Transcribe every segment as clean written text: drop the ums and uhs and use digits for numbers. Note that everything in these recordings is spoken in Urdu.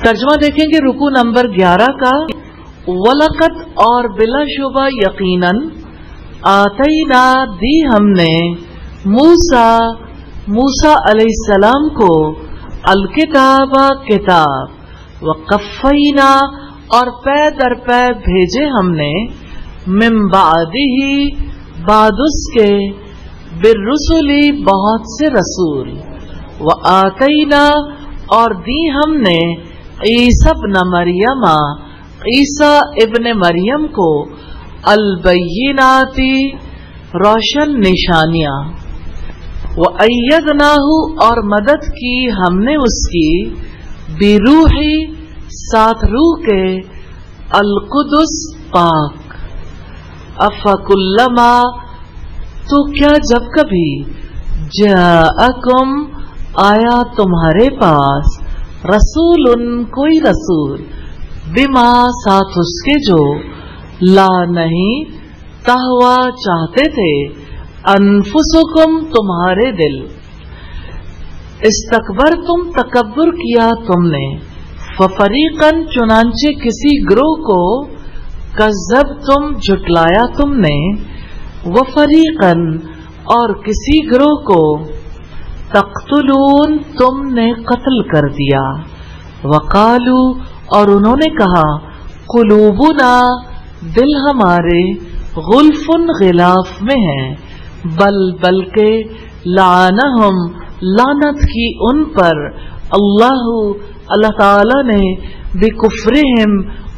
ترجمہ دیکھیں گے رکوع نمبر 11 کا. وَلَقَدْ اور بلا شبہ یقیناً آتینا دی ہم نے موسیٰ علیہ السلام کو الکتاب کتاب وقفینا اور پے در پے بھیجے ہم نے من بعدہ بعد اس کے بالرسل بہت سے رسول وآتینا اور دی ہم نے عیسی ابن مریم عیسیٰ ابن مریم کو البینات روشن نشانیاں وَأَيَّدْنَاهُ اور مدد کی ہم نے اس کی بروح ساتھ روح کے القدس پاک. افکلما تو کیا جب کبھی جاءکم آیا تمہارے پاس رسول کوئی رسول بما ساتھ اس کے جو لا نہیں تہوا چاہتے تھے انفسکم تمہارے دل استکبرتم تکبر کیا تم نے ففریقاً چنانچہ کسی گروہ کو کذبتم جھٹلایا تم نے وفریقاً اور کسی گروہ کو تقتلون تم نے قتل کر دیا. وقالو اور انہوں نے کہا قلوبنا دل ہمارے غلف غلاف میں ہیں بلکہ لعنہم لعنت کی ان پر اللہ تعالی نے بکفرہم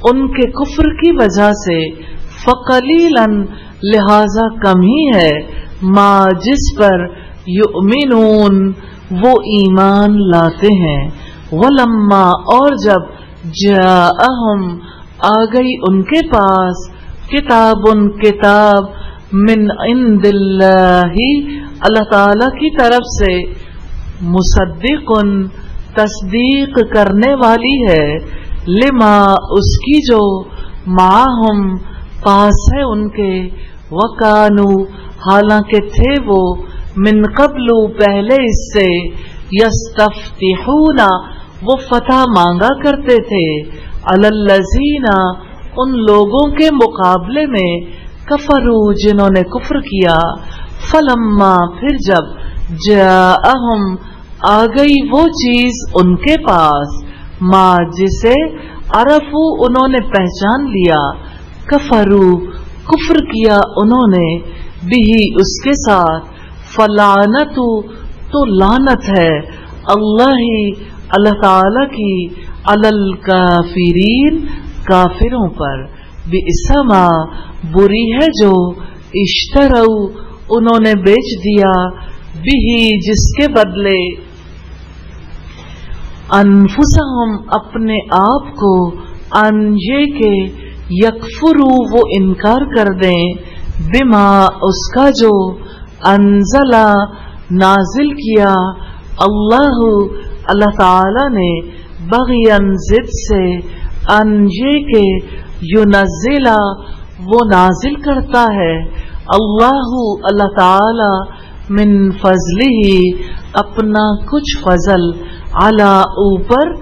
ان کے کفر کی وجہ سے فقلیلاً لہذا کم ہی ہے ما جس پر یؤمنون وہ ایمان لاتے ہیں. ولما اور جب جاءہم آ گئی ان کے پاس کتاب من عند اللہ تعالی کی طرف سے مصدق تصدیق کرنے والی ہے لما اس کی جو معہم پاس ہے ان کے وکانو حالانکہ تھے وہ من قبل پہلے اس سے یستفتحون وہ فتح مانگا کرتے تھے علی الذین ان لوگوں کے مقابلے میں کفرو جنہوں نے کفر کیا. فلما پھر جب جاءہم آ گئی وہ چیز ان کے پاس ما جسے عرفو انہوں نے پہچان لیا کفرو کفر کیا انہوں نے بھی اس کے ساتھ فلعنتو تو لعنت ہے اللہ تعالی کی علی الکافرین کافروں پر. بئس ما بری ہے جو اشترو انہوں نے بیچ دیا بھی جس کے بدلے انفسہم اپنے آپ کو ان یہ کہ یکفرو وہ انکار کر دیں بما اس کا جو انزلہ نازل کیا اللہ تعالی نے بغیاً ضد سے ان یہ کہ ینزلہ وہ نازل کرتا ہے اللہ تعالی من فضلہ اپنا کچھ فضل علی اوپر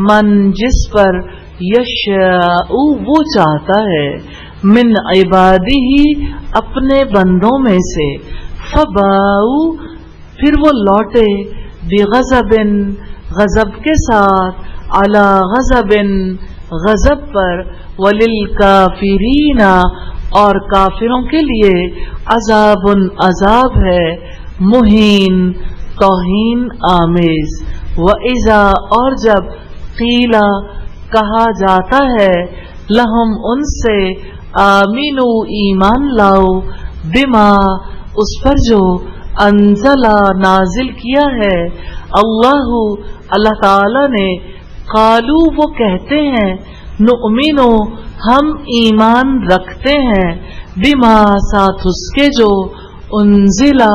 من جس پر یشاء وہ چاہتا ہے من عبادہ اپنے بندوں میں سے. فباؤ پھر وہ لوٹے بغضب غضب کے ساتھ علی غضب غضب پر وللکافرین اور کافروں کے لیے عذاب ہے مہین توہین آمیز. وَإِذَا اور جب قیلا کہا جاتا ہے لہم ان سے آمینو ایمان لاؤ بما اس پر جو انزلہ نازل کیا ہے اللہ تعالی نے قالو وہ کہتے ہیں نؤمنو ہم ایمان رکھتے ہیں بما ساتھ اس کے جو انزلہ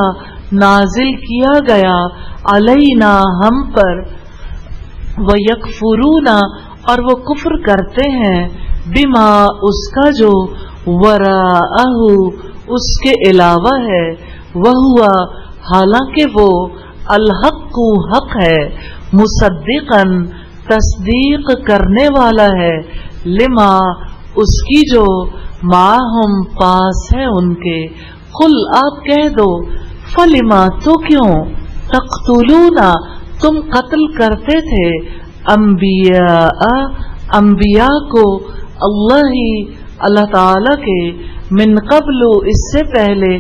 نازل کیا گیا علینا ہم پر ویکفرون اور وہ کفر کرتے ہیں بما اس کا جو وراءہ اس کے علاوہ ہے وہوا حالانکہ وہ الحق حق ہے مصدقاً تصدیق کرنے والا ہے لما اس کی جو ماہم پاس ہے ان کے. قل آپ کہہ دو فلما تو کیوں تقتلون تم قتل کرتے تھے انبیاء کو اللہ تعالی کے من قبل اس سے پہلے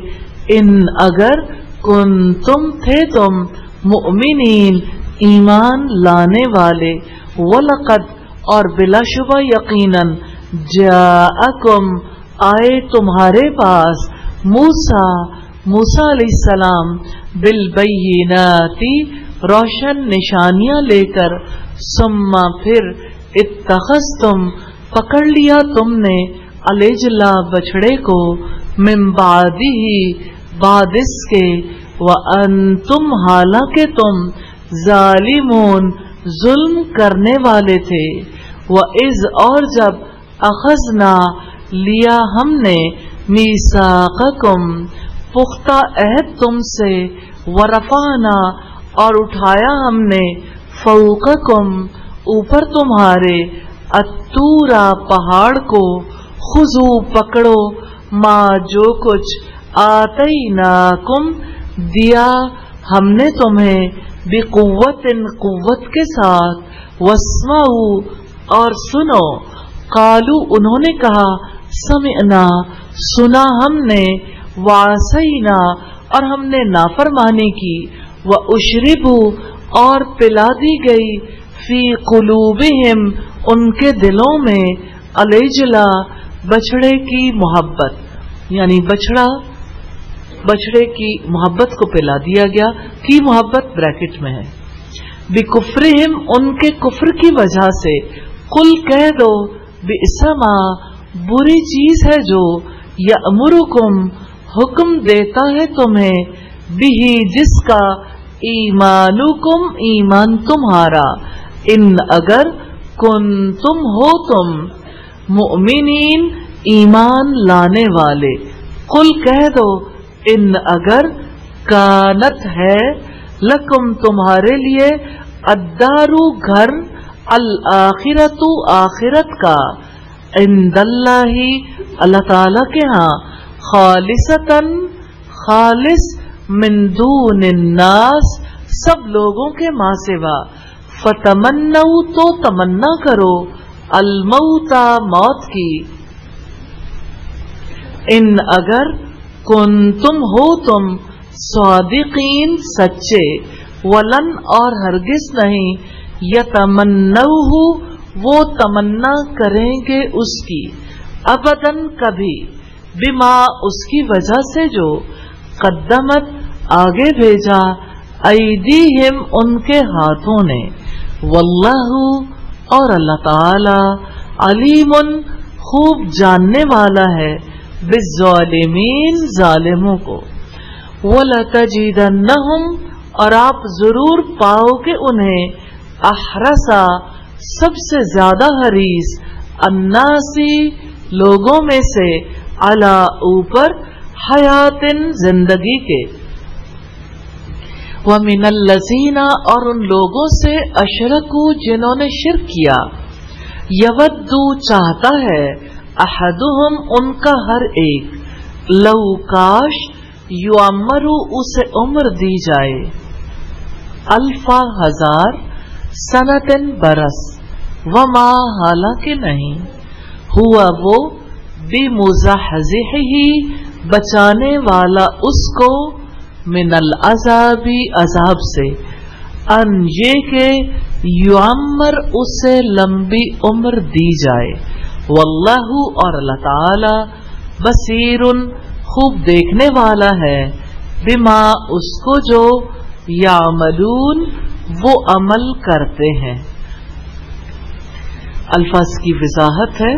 ان اگر کنتم تھے تم مؤمنین ایمان لانے والے. وَلَقَدْ اور بلا شبہ یقیناً جاءکم آئے تمہارے پاس موسیٰ علیہ السلام بالبینات روشن نشانیاں لے کر. ثم پھر اتخذتم پکڑ لیا تم نے العجل بچڑے کو من بعدہ بعد اس کے وانتم حالانکہ تم ظالمون ظلم کرنے والے تھے. وَإِذْ اور جب اخذنا لیا ہم نے میثاقکم پختہ عہد تم سے ورفعنا اور اٹھایا ہم نے فوقکم اوپر تمہارے الطورا پہاڑ کو خذو پکڑو ما جو کچھ آتیناکم دیا ہم نے تمہیں بقوت قوت کے ساتھ واسمعوا اور سنو. قالو انہوں نے کہا سمعنا سنا ہم نے وعصینا اور ہم نے نافرمانی کی. واشربوا اور پلا دی گئی فی قلوبہم ان کے دلوں میں العجلہ بچڑے کی محبت یعنی بچڑے کی محبت کو پلا دیا گیا. کی محبت بریکٹ میں ہے. بکفرہم ان کے کفر کی وجہ سے. قل کہہ دو بئس ما بری چیز ہے جو یأمرکم حکم دیتا ہے تمہیں بہ جس کا ایمانکم ایمان تمہارا. ان اگر کنتم ہو تم مؤمنین ایمان لانے والے. قل کہہ دو ان اگر کانت ہے لکم تمہارے لیے الدار گھر الآخرت آخرت کا عند اللہ اللہ تعالی کے ہاں خالصتاً خالص من دون الناس سب لوگوں کے ماں سوا. فتمنوا تو تمنا کرو الموت موت کی. ان اگر کنتم ہو تم صادقین سچے. ولن اور ہرگز نہیں یتمنوہ وہ تمنا کریں گے اس کی ابداً کبھی بما اس کی وجہ سے جو قدمت آگے بھیجا ایدیہم ان کے ہاتھوں نے. واللہ اور اللہ تعالی علیم خوب جاننے والا ہے بالظالمین ظالموں کو. وَلَتَجِدَنَّهُمْ اور آپ ضرور پاؤ گے انہیں احرسا سب سے زیادہ حریص الناسی لوگوں میں سے علی اوپر حیات زندگی کے. وَمِنَ الَّذِينَ اور ان لوگوں سے اشرکوا جنہوں نے شرک کیا. یودو چاہتا ہے احدہم ان کا ہر ایک لو کاش یعمرو اسے عمر دی جائے الفا ہزار سنتن برس وما حالانکہ نہیں ہوا وہ بمزحزحہ بچانے والا اس کو من العذاب عذاب سے ان یہ کہ یعمر اسے لمبی عمر دی جائے. واللہ اور اللہ تعالی بصیر خوب دیکھنے والا ہے بما اس کو جو یعملون وہ عمل کرتے ہیں. الفاظ کی وضاحت ہے.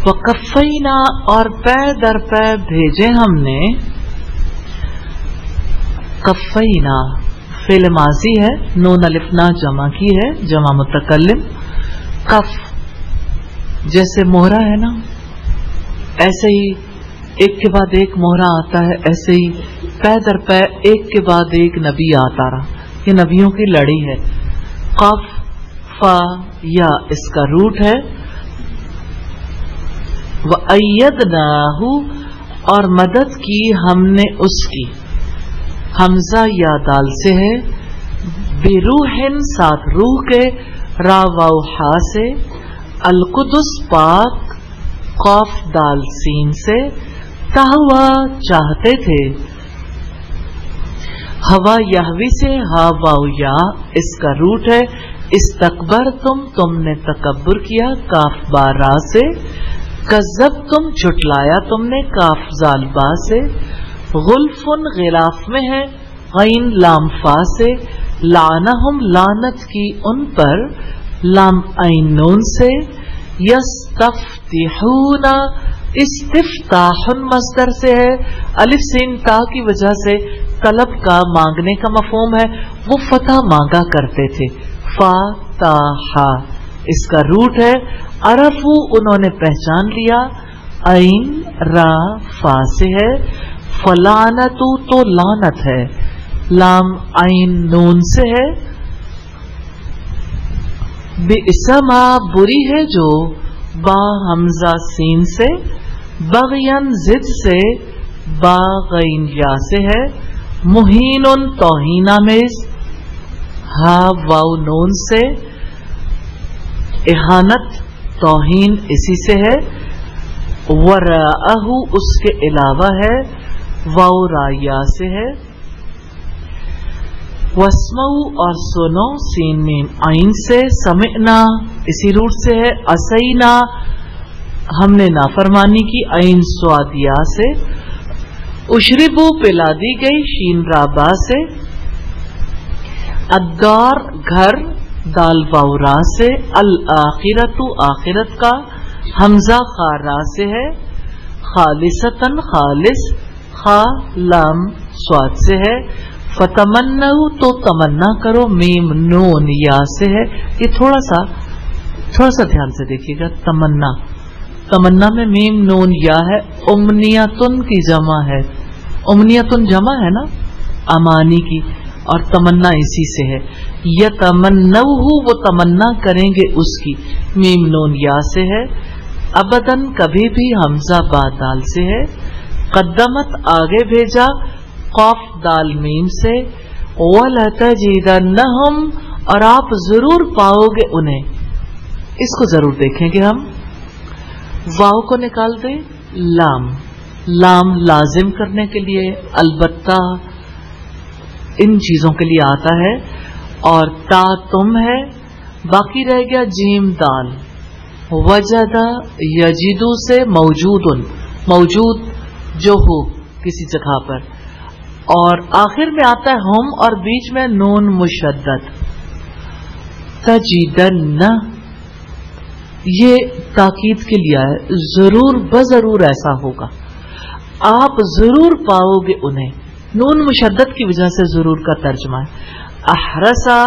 وَقَفَّيْنَا اور پے در پے بھیجے ہم نے. قفینا فعل ماضی ہے نون الفنا جمع کی ہے جمع متکلم. کف جیسے مہرا ہے نا ایسے ہی ایک کے بعد ایک مہرا آتا ہے ایسے ہی پے در پے ایک کے بعد ایک نبی آتا رہا. یہ نبیوں کی لڑی ہے. قف فا یا اس کا روٹ ہے. وَأَيَّدْنَاهُ اور مدد کی ہم نے اس کی. حمزہ یا دال سے ہے. بروحن ساتھ روح کے. را واو ہا سے. القدس پاک قاف دال سین سے. تہوا چاہتے تھے. ہوا یہوی سے. ہا واو یا اس کا روٹ ہے. استکبر تم نے تکبر کیا. کاف با را سے. کذب تم جھٹلایا تم نے. کاف زال با سے. غلفن غلاف میں ہے. غین لام فا سے. لعنہم لعنت کی ان پر. لام عین نون سے. یستفتحون استفتاح مصدر سے ہے. الف سین تا کی وجہ سے طلب کا مانگنے کا مفہوم ہے. وہ فتح مانگا کرتے تھے. فتح اس کا روٹ ہے. عرفو انہوں نے پہچان لیا. عین را فا سے ہے. فلعنتو تو لعنت ہے. لام عین نون سے ہے. بئسما بری ہے جو. با حمزہ سین سے. بغین زد سے. با غین یا سے ہے. مہین توہین آمیز. ہا واو نون سے. اہانت توہین اسی سے ہے. وراءہ اس کے علاوہ ہے. واو را یا سے ہے. واسمعوا اور سنو سین میم عین سے. سمعنا اسی روٹ سے ہے. اسینا ہم نے نافرمانی کی. عین سواد یا سے. اشربو پلا دی گئی. شین را با سے. الدار گھر. دال واو را سے. الآخرۃ آخرت کا. حمزہ خا را سے ہے. خالصتاً خالص. خا لام سواد سے ہے. فتمنوا تو تمنا کرو. میم نون یا سے ہے. یہ تھوڑا سا دھیان سے دیکھیے گا. تمنا میں میم نون یا ہے. امنیتن کی جمع ہے. امنیتن جمع ہے نا امانی کی. اور تمنا اسی سے ہے. یتمنوہ وہ تمنا کریں گے اس کی. میم نون یا سے ہے. ابدن کبھی بھی. حمزہ با دال سے ہے. قدمت آگے بھیجا. قاف دال میم سے. وَلَتَجِدَنَّهُمْ اور آپ ضرور پاؤ گے انہیں. اس کو ضرور دیکھیں گے ہم. واو کو نکال دیں. لام لازم کرنے کے لیے البتہ ان چیزوں کے لیے آتا ہے. اور تا تم ہے. باقی رہ گیا جیم دال. وجدہ یجدو سے. موجود جو ہو کسی جگہ پر. اور آخر میں آتا ہے ہم اور بیچ میں نون مشدد. تجدن یہ تاکید کے لیے ہے. ضرور بضرور ایسا ہوگا. آپ ضرور پاؤ گے انہیں. نون مشدد کی وجہ سے ضرور کا ترجمہ ہے. احرسا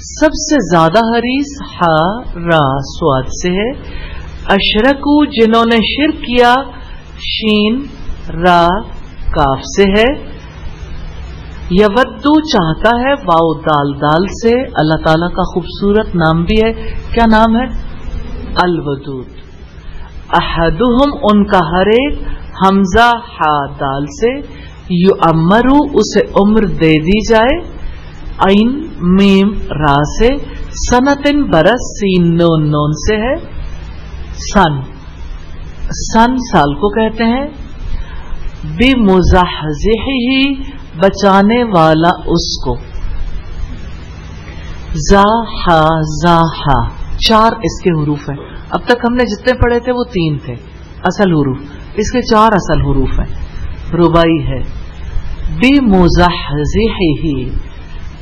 سب سے زیادہ حریص. ہا را سواد سے ہے. اشرکو جنہوں نے شرک کیا. شین را کاف سے ہے. یودو چاہتا ہے. واو دال سے. اللہ تعالیٰ کا خوبصورت نام بھی ہے. کیا نام ہے؟ الودود. احدہم ان کا ہر ایک. حمزہ ہا دال سے. یعمرو اسے عمر دے دی جائے. عین میم را سے. سنتن برس. سین نون سے ہے. سن سال کو کہتے ہیں. بمزحزحہ بچانے والا اس کو. زاحا 4 اس کے حروف ہیں. اب تک ہم نے جتنے پڑھے تھے وہ 3 تھے اصل حروف. اس کے 4 اصل حروف ہیں. ربائی ہے. بمزحزحہ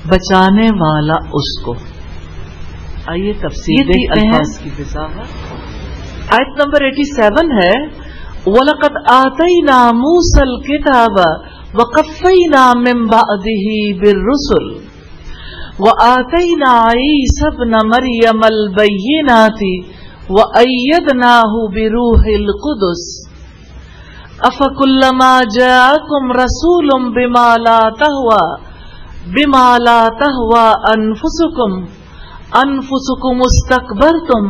بچانے والا اس کو. آئیے تفسیر دیکھتے ہیں. الفاظ کی وضاحت. آیت نمبر 87 ہے. وَلَقَدْ آتَيْنَا مُوسَى الْكِتَابَ وَقَفَّيْنَا مِن بَعْدِهِ بِالرُّسُلِ وَآتَيْنَا عِيسَى ابْنَ مَرْيَمَ الْبَيِّنَاتِ وَأَيَّدْنَاهُ بِرُوحِ الْقُدُسِ افکلما جاءکم رسول بما لا تہوى انفسکم استکبرتم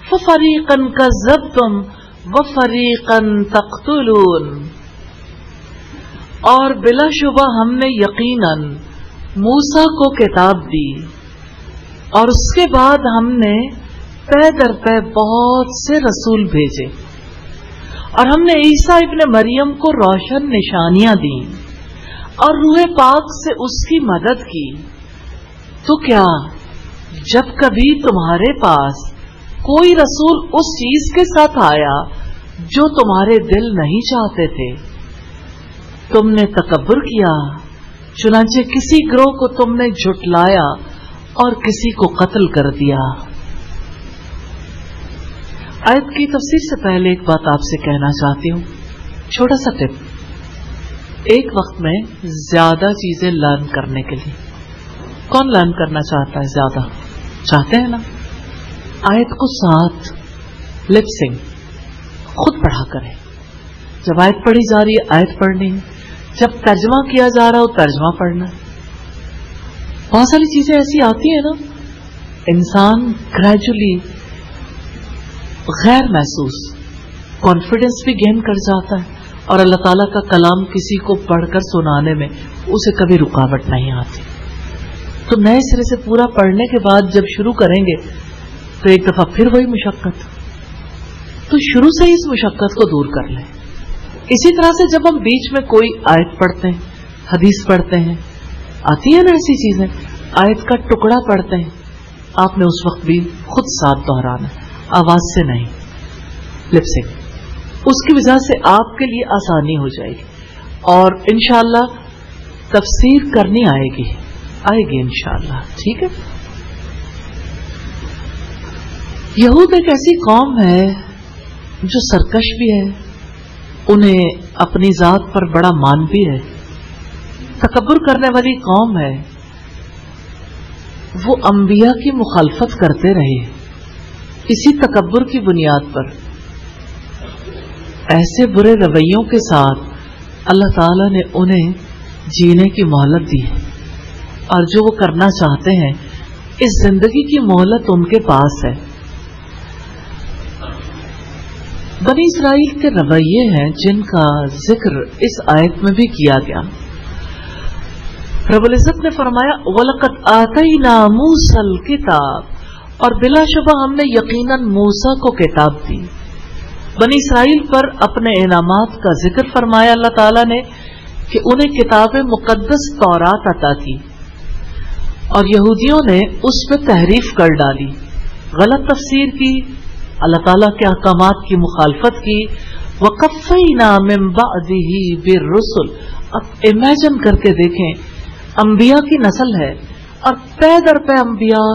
ففریقا کذبتم وفریقا تقتلون. اور بلا شبہ ہم نے یقیناً موسیٰ کو کتاب دی اور اس کے بعد ہم نے پے در پے بہت سے رسول بھیجے اور ہم نے عیسیٰ ابن مریم کو روشن نشانیاں دیں اور روح پاک سے اس کی مدد کی. تو کیا جب کبھی تمہارے پاس کوئی رسول اس چیز کے ساتھ آیا جو تمہارے دل نہیں چاہتے تھے تم نے تکبر کیا، چنانچہ کسی گروہ کو تم نے جھٹلایا اور کسی کو قتل کر دیا. آیت کی تفسیر سے پہلے ایک بات آپ سے کہنا چاہتی ہوں، چھوٹا سا ٹپ. ایک وقت میں زیادہ چیزیں لرن کرنے کے لیے کون لرن کرنا چاہتا ہے؟ زیادہ چاہتے ہیں نا. آیت کو ساتھ لپ سنگ خود پڑھا کریں. جب آیت پڑھی جا رہی ہے آیت پڑھنی ہے، جب ترجمہ کیا جا رہا ہو ترجمہ پڑھنا. بہت ساری چیزیں ایسی آتی ہیں نا، انسان گریجولی غیر محسوس کانفیڈنس بھی گین کر جاتا ہے اور اللہ تعالیٰ کا کلام کسی کو پڑھ کر سنانے میں اسے کبھی رکاوٹ نہیں آتی. تو نئے سرے سے پورا پڑھنے کے بعد جب شروع کریں گے تو ایک دفعہ پھر وہی مشقت، تو شروع سے ہی اس مشقت کو دور کر لیں. اسی طرح سے جب ہم بیچ میں کوئی آیت پڑھتے ہیں، حدیث پڑھتے ہیں، آتی ہے نا ایسی چیزیں، آیت کا ٹکڑا پڑھتے ہیں، آپ نے اس وقت بھی خود ساتھ دہرانا، آواز سے نہیں، لپ سنگ. اس کی وجہ سے آپ کے لیے آسانی ہو جائے گی اور انشاءاللہ تفسیر کرنی آئے گی انشاءاللہ. ٹھیک ہے. یہود ایک ایسی قوم ہے جو سرکش بھی ہے، انہیں اپنی ذات پر بڑا مان بھی ہے، تکبر کرنے والی قوم ہے. وہ انبیاء کی مخالفت کرتے رہے اسی تکبر کی بنیاد پر. ایسے برے رویوں کے ساتھ اللہ تعالیٰ نے انہیں جینے کی مہلت دی ہے اور جو وہ کرنا چاہتے ہیں اس زندگی کی مہلت ان کے پاس ہے. بنی اسرائیل کے رویے ہیں جن کا ذکر اس آیت میں بھی کیا گیا. رب العزت نے فرمایا وَلَقَدْ آتَيْنَا مُوسَى الْكِتَابَ، اور بلا شبہ ہم نے یقیناً موسیٰ کو کتاب دی. بنی اسرائیل پر اپنے انعامات کا ذکر فرمایا اللہ تعالیٰ نے کہ انہیں کتاب مقدس تورات عطا کی اور یہودیوں نے اس پہ تحریف کر ڈالی، غلط تفسیر کی، اللہ تعالیٰ کے احکامات کی مخالفت کی. وَقَفَّيْنَا مِن بَعْدِهِ بِالرُّسُلِ، اب امیجن کر کے دیکھیں انبیاء کی نسل ہے اور پے در پے انبیاء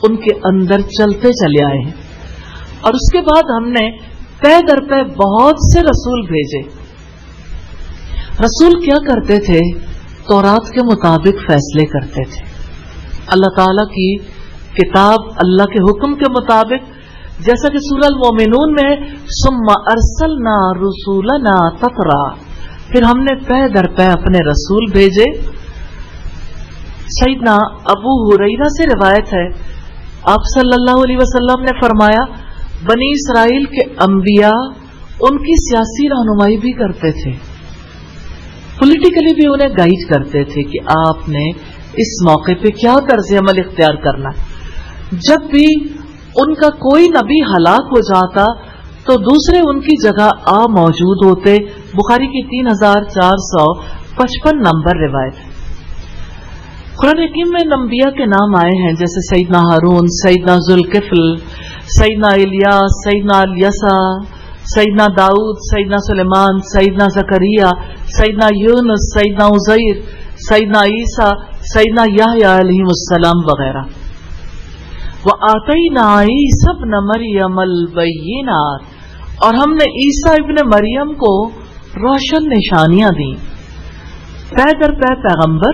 ان کے اندر چلتے چلے آئے ہیں اور اس کے بعد ہم نے پے در پے بہت سے رسول بھیجے. رسول کیا کرتے تھے؟ تورات کے مطابق فیصلے کرتے تھے. اللہ تعالیٰ کی کتاب اللہ کے حکم کے مطابق، جیسا کہ سورہ المومنون میں ثم ارسلنا رسولنا تترا، پھر ہم نے پے در پے اپنے رسول بھیجے. سیدنا ابو ہریرہ سے روایت ہے، آپ صلی اللہ علیہ وسلم نے فرمایا بنی اسرائیل کے انبیاء ان کی سیاسی رہنمائی بھی کرتے تھے، پولیٹیکلی بھی انہیں گائیڈ کرتے تھے کہ آپ نے اس موقع پہ کیا طرز عمل اختیار کرنا. جب بھی ان کا کوئی نبی ہلاک ہو جاتا تو دوسرے ان کی جگہ موجود ہوتے. بخاری کی 3455 نمبر روایت. قرآن حکیم میں انبیاء کے نام آئے ہیں جیسے سیدنا ہارون، سیدنا ذوالکفل، سیدنا الیاس، سیدنا الیسع، سیدنا داؤد، سیدنا سلیمان، سیدنا زکریا، سیدنا یونس، سیدنا عزیر، سیدنا عیسیٰ، سیدنا یحییٰ علیہ السلام وغیرہ. وَآتَيْنَا عِیسَى ابْنَ مَرْیَمَ الْبَیِّنَاتِ، اور ہم نے عیسیٰ ابن مریم کو روشن نشانیاں دیں. پے در پے پیغمبر،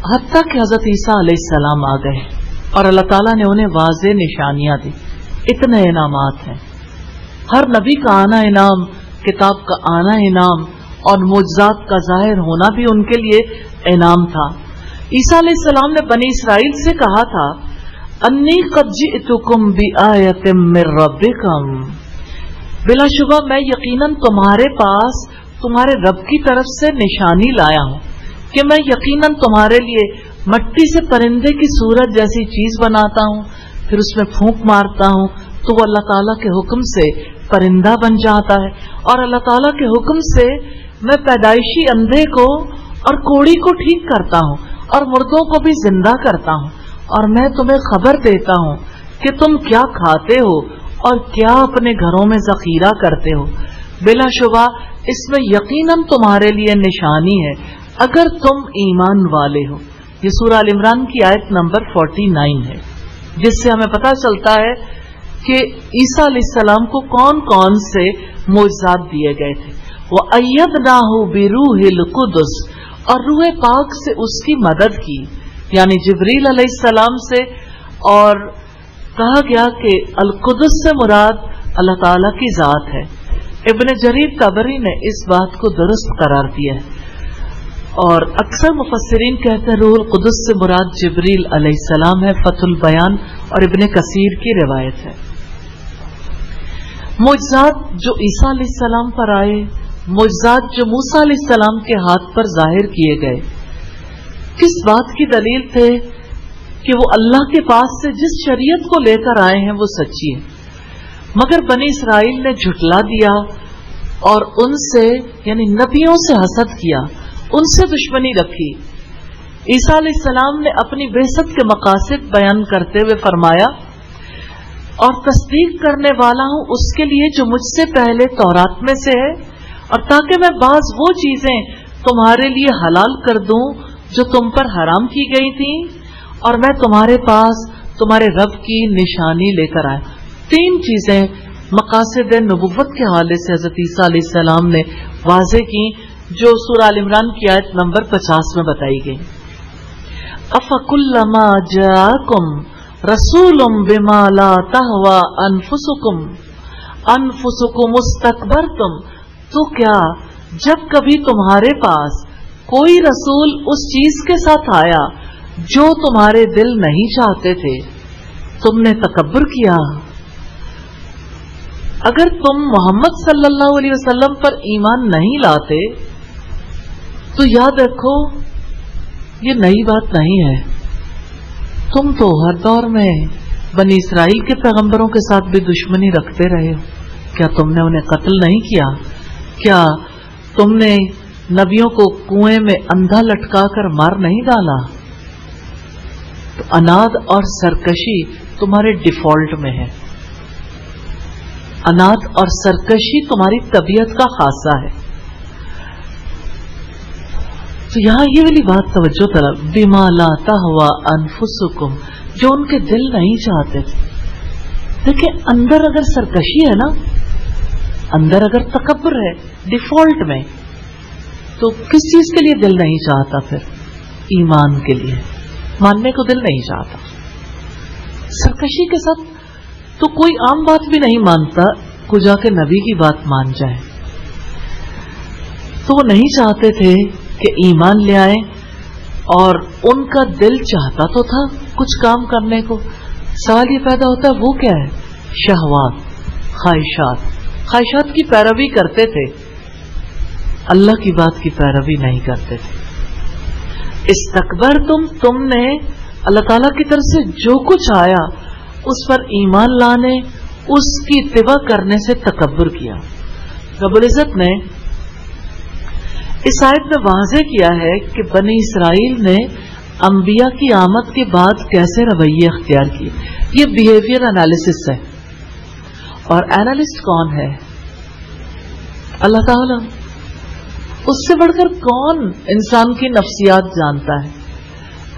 حتیٰ کہ حضرت عیسیٰ علیہ السلام آ گئے اور اللہ تعالیٰ نے انہیں واضح نشانیاں دی. اتنے انعامات ہیں، ہر نبی کا آنا انعام کتاب کا آنا انعام اور معجزات کا ظاہر ہونا بھی ان کے لیے انعام تھا۔ عیسیٰ علیہ السلام نے بنی اسرائیل سے کہا تھا انی قد جئتکم بآیۃ من ربکم، بلا شبہ میں یقیناً تمہارے پاس تمہارے رب کی طرف سے نشانی لایا ہوں کہ میں یقیناً تمہارے لیے مٹی سے پرندے کی صورت جیسی چیز بناتا ہوں، پھر اس میں پھونک مارتا ہوں تو وہ اللہ تعالیٰ کے حکم سے پرندہ بن جاتا ہے، اور اللہ تعالیٰ کے حکم سے میں پیدائشی اندھے کو اور کوڑی کو ٹھیک کرتا ہوں اور مردوں کو بھی زندہ کرتا ہوں، اور میں تمہیں خبر دیتا ہوں کہ تم کیا کھاتے ہو اور کیا اپنے گھروں میں ذخیرہ کرتے ہو، بلا شبہ اس میں یقیناً تمہارے لیے نشانی ہے اگر تم ایمان والے ہو۔ یہ سورہ آل عمران کی آیت نمبر 49 ہے، جس سے ہمیں پتہ چلتا ہے کہ عیسیٰ علیہ السلام کو کون کون سے معجزات دیے گئے تھے۔ وَأَيَّدْنَاهُ بِرُوحِ الْقُدُسِ، اور روح پاک سے اس کی مدد کی، یعنی جبریل علیہ السلام سے، اور کہا گیا کہ القدس سے مراد اللہ تعالی کی ذات ہے۔ ابن جریر طبری نے اس بات کو درست قرار دیا ہے، اور اکثر مفسرین کہتے ہیں روح القدس سے مراد جبریل علیہ السلام ہے، فتح البیان اور ابن کثیر کی روایت ہے۔ معجزات جو عیسیٰ علیہ السلام پر آئے، معجزات جو موسیٰ علیہ السلام کے ہاتھ پر ظاہر کیے گئے، کس بات کی دلیل تھے کہ وہ اللہ کے پاس سے جس شریعت کو لے کر آئے ہیں وہ سچی ہے، مگر بنی اسرائیل نے جھٹلا دیا اور ان سے یعنی نبیوں سے حسد کیا، ان سے دشمنی رکھی۔ عیسیٰ علیہ السلام نے اپنی بعثت کے مقاصد بیان کرتے ہوئے فرمایا اور تصدیق کرنے والا ہوں اس کے لیے جو مجھ سے پہلے تورات میں سے ہے، اور تاکہ میں بعض وہ چیزیں تمہارے لیے حلال کر دوں جو تم پر حرام کی گئی تھیں، اور میں تمہارے پاس تمہارے رب کی نشانی لے کر آیا۔ 3 چیزیں مقاصد نبوت کے حوالے سے حضرت عیسیٰ علیہ السلام نے واضح کی، جو سورہ آل عمران کی آیت نمبر 50 میں بتائی گئی۔ افکلما جاءکم رسول بما لا تہوی انفسکم استکبرتم، تو کیا جب کبھی تمہارے پاس کوئی رسول اس چیز کے ساتھ آیا جو تمہارے دل نہیں چاہتے تھے، تم نے تکبر کیا۔ اگر تم محمد صلی اللہ علیہ وسلم پر ایمان نہیں لاتے تو یاد رکھو یہ نئی بات نہیں ہے، تم تو ہر دور میں بنی اسرائیل کے پیغمبروں کے ساتھ بھی دشمنی رکھتے رہے ہو، کیا تم نے انہیں قتل نہیں کیا؟ کیا تم نے نبیوں کو کنویں میں اندھا لٹکا کر مار نہیں ڈالا؟ تو اناد اور سرکشی تمہارے ڈیفالٹ میں ہے، اناد اور سرکشی تمہاری طبیعت کا خاصہ ہے۔ تو یہاں یہ والی بات توجہ طلب، بما لا تہوی انفسکم، جو ان کے دل نہیں چاہتے تھے۔ دیکھیں اندر اگر سرکشی ہے نا، اندر اگر تکبر ہے ڈیفالٹ میں، تو کس چیز کے لیے دل نہیں چاہتا؟ پھر ایمان کے لیے ماننے کو دل نہیں چاہتا۔ سرکشی کے ساتھ تو کوئی عام بات بھی نہیں مانتا، کو جا کے نبی کی بات مان جائے۔ تو وہ نہیں چاہتے تھے کہ ایمان لے آئیں، اور ان کا دل چاہتا تو تھا کچھ کام کرنے کو۔ سوال یہ پیدا ہوتا ہے وہ کیا ہے؟ شہوات، خواہشات کی پیروی کرتے تھے، اللہ کی بات کی پیروی نہیں کرتے تھے۔ استکبرتم، تم نے اللہ تعالیٰ کی طرف سے جو کچھ آیا اس پر ایمان لانے، اس کی اتباع کرنے سے تکبر کیا۔ رب العزت نے اس آیت میں واضح کیا ہے کہ بنی اسرائیل نے انبیاء کی آمد کے بعد کیسے رویے اختیار کیے۔ یہ بیہیویئر انالیسس ہے، اور اینالسٹ کون ہے؟ اللہ تعالی۔ اس سے بڑھ کر کون انسان کی نفسیات جانتا ہے؟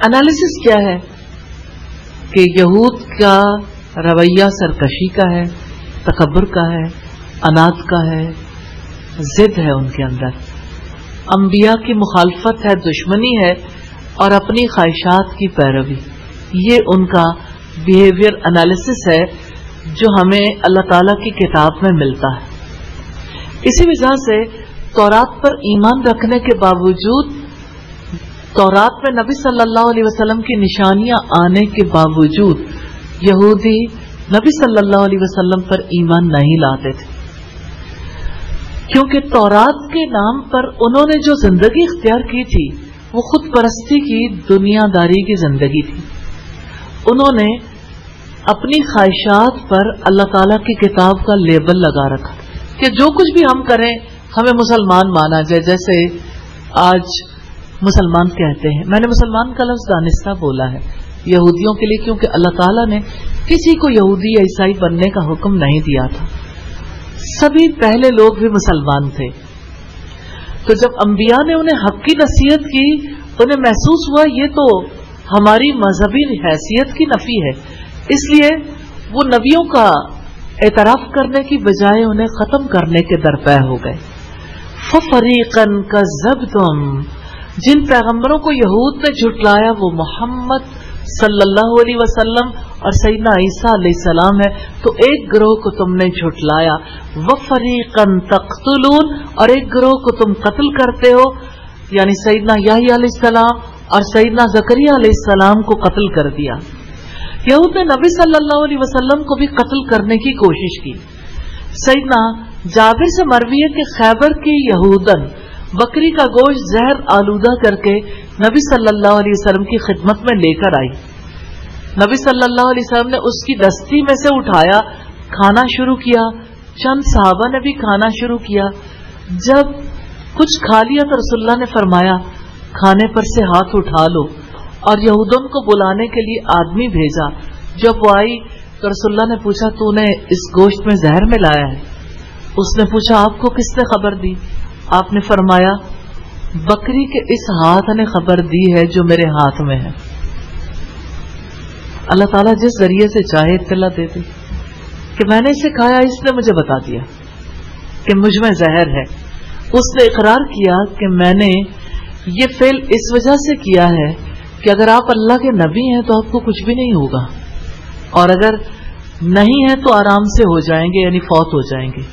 انالیسس کیا ہے کہ یہود کا رویہ سرکشی کا ہے، تکبر کا ہے، اناد کا ہے، ضد ہے ان کے اندر، انبیاء کی مخالفت ہے، دشمنی ہے، اور اپنی خواہشات کی پیروی۔ یہ ان کا بیہیویئر انالیسس ہے جو ہمیں اللہ تعالیٰ کی کتاب میں ملتا ہے۔ اسی وجہ سے تورات پر ایمان رکھنے کے باوجود، تورات میں نبی صلی اللہ علیہ وسلم کی نشانیاں آنے کے باوجود یہودی نبی صلی اللہ علیہ وسلم پر ایمان نہیں لاتے تھے، کیونکہ تورات کے نام پر انہوں نے جو زندگی اختیار کی تھی وہ خود پرستی کی، دنیا داری کی زندگی تھی۔ انہوں نے اپنی خواہشات پر اللہ تعالیٰ کی کتاب کا لیبل لگا رکھا کہ جو کچھ بھی ہم کریں ہمیں مسلمان مانا جائے، جیسے آج مسلمان کہتے ہیں۔ میں نے مسلمان کا لفظ دانستہ بولا ہے یہودیوں کے لیے، کیونکہ اللہ تعالیٰ نے کسی کو یہودی یا عیسائی بننے کا حکم نہیں دیا تھا، سبھی پہلے لوگ بھی مسلمان تھے۔ تو جب انبیاء نے انہیں حق کی نصیحت کی، انہیں محسوس ہوا یہ تو ہماری مذہبی حیثیت کی نفی ہے، اس لیے وہ نبیوں کا اعتراف کرنے کی بجائے انہیں ختم کرنے کے درپے ہو گئے۔ فَفَرِيقًا كَذَّبْتُمْ، جن پیغمبروں کو یہود نے جھٹلایا وہ محمد صلی اللہ علیہ وسلم اور سیدنا عیسیٰ علیہ السلام ہے، تو ایک گروہ کو تم نے جھٹلایا۔ وَفَرِيقًا تَقْتُلُونَ، اور ایک گروہ کو تم قتل کرتے ہو، یعنی سیدنا یحییٰ علیہ السلام اور سیدنا زکریا علیہ السلام کو قتل کر دیا۔ یہود نے نبی صلی اللہ علیہ وسلم کو بھی قتل کرنے کی کوشش کی۔ سیدنا جابر سے مروی ہے کہ خیبر کی یہودن بکری کا گوشت زہر آلودہ کر کے نبی صلی اللہ علیہ وسلم کی خدمت میں لے کر آئی۔ نبی صلی اللہ علیہ وسلم نے اس کی دستی میں سے اٹھایا، کھانا شروع کیا، چند صحابہ نے بھی کھانا شروع کیا۔ جب کچھ کھا لیا تو رسول اللہ نے فرمایا کھانے پر سے ہاتھ اٹھا لو، اور یہودن کو بلانے کے لیے آدمی بھیجا۔ جب وہ آئی تو رسول اللہ نے پوچھا تو نے اس گوشت میں زہر ملایا ہے؟ اس نے پوچھا آپ کو کس نے خبر دی؟ آپ نے فرمایا بکری کے اس ہاتھ نے خبر دی ہے جو میرے ہاتھ میں ہے۔ اللہ تعالیٰ جس ذریعے سے چاہے اطلاع دیتے کہ میں نے اسے کھایا، اس نے مجھے بتا دیا کہ مجھ میں زہر ہے۔ اس نے اقرار کیا کہ میں نے یہ فعل اس وجہ سے کیا ہے کہ اگر آپ اللہ کے نبی ہیں تو آپ کو کچھ بھی نہیں ہوگا، اور اگر نہیں ہے تو آرام سے ہو جائیں گے، یعنی فوت ہو جائیں گے۔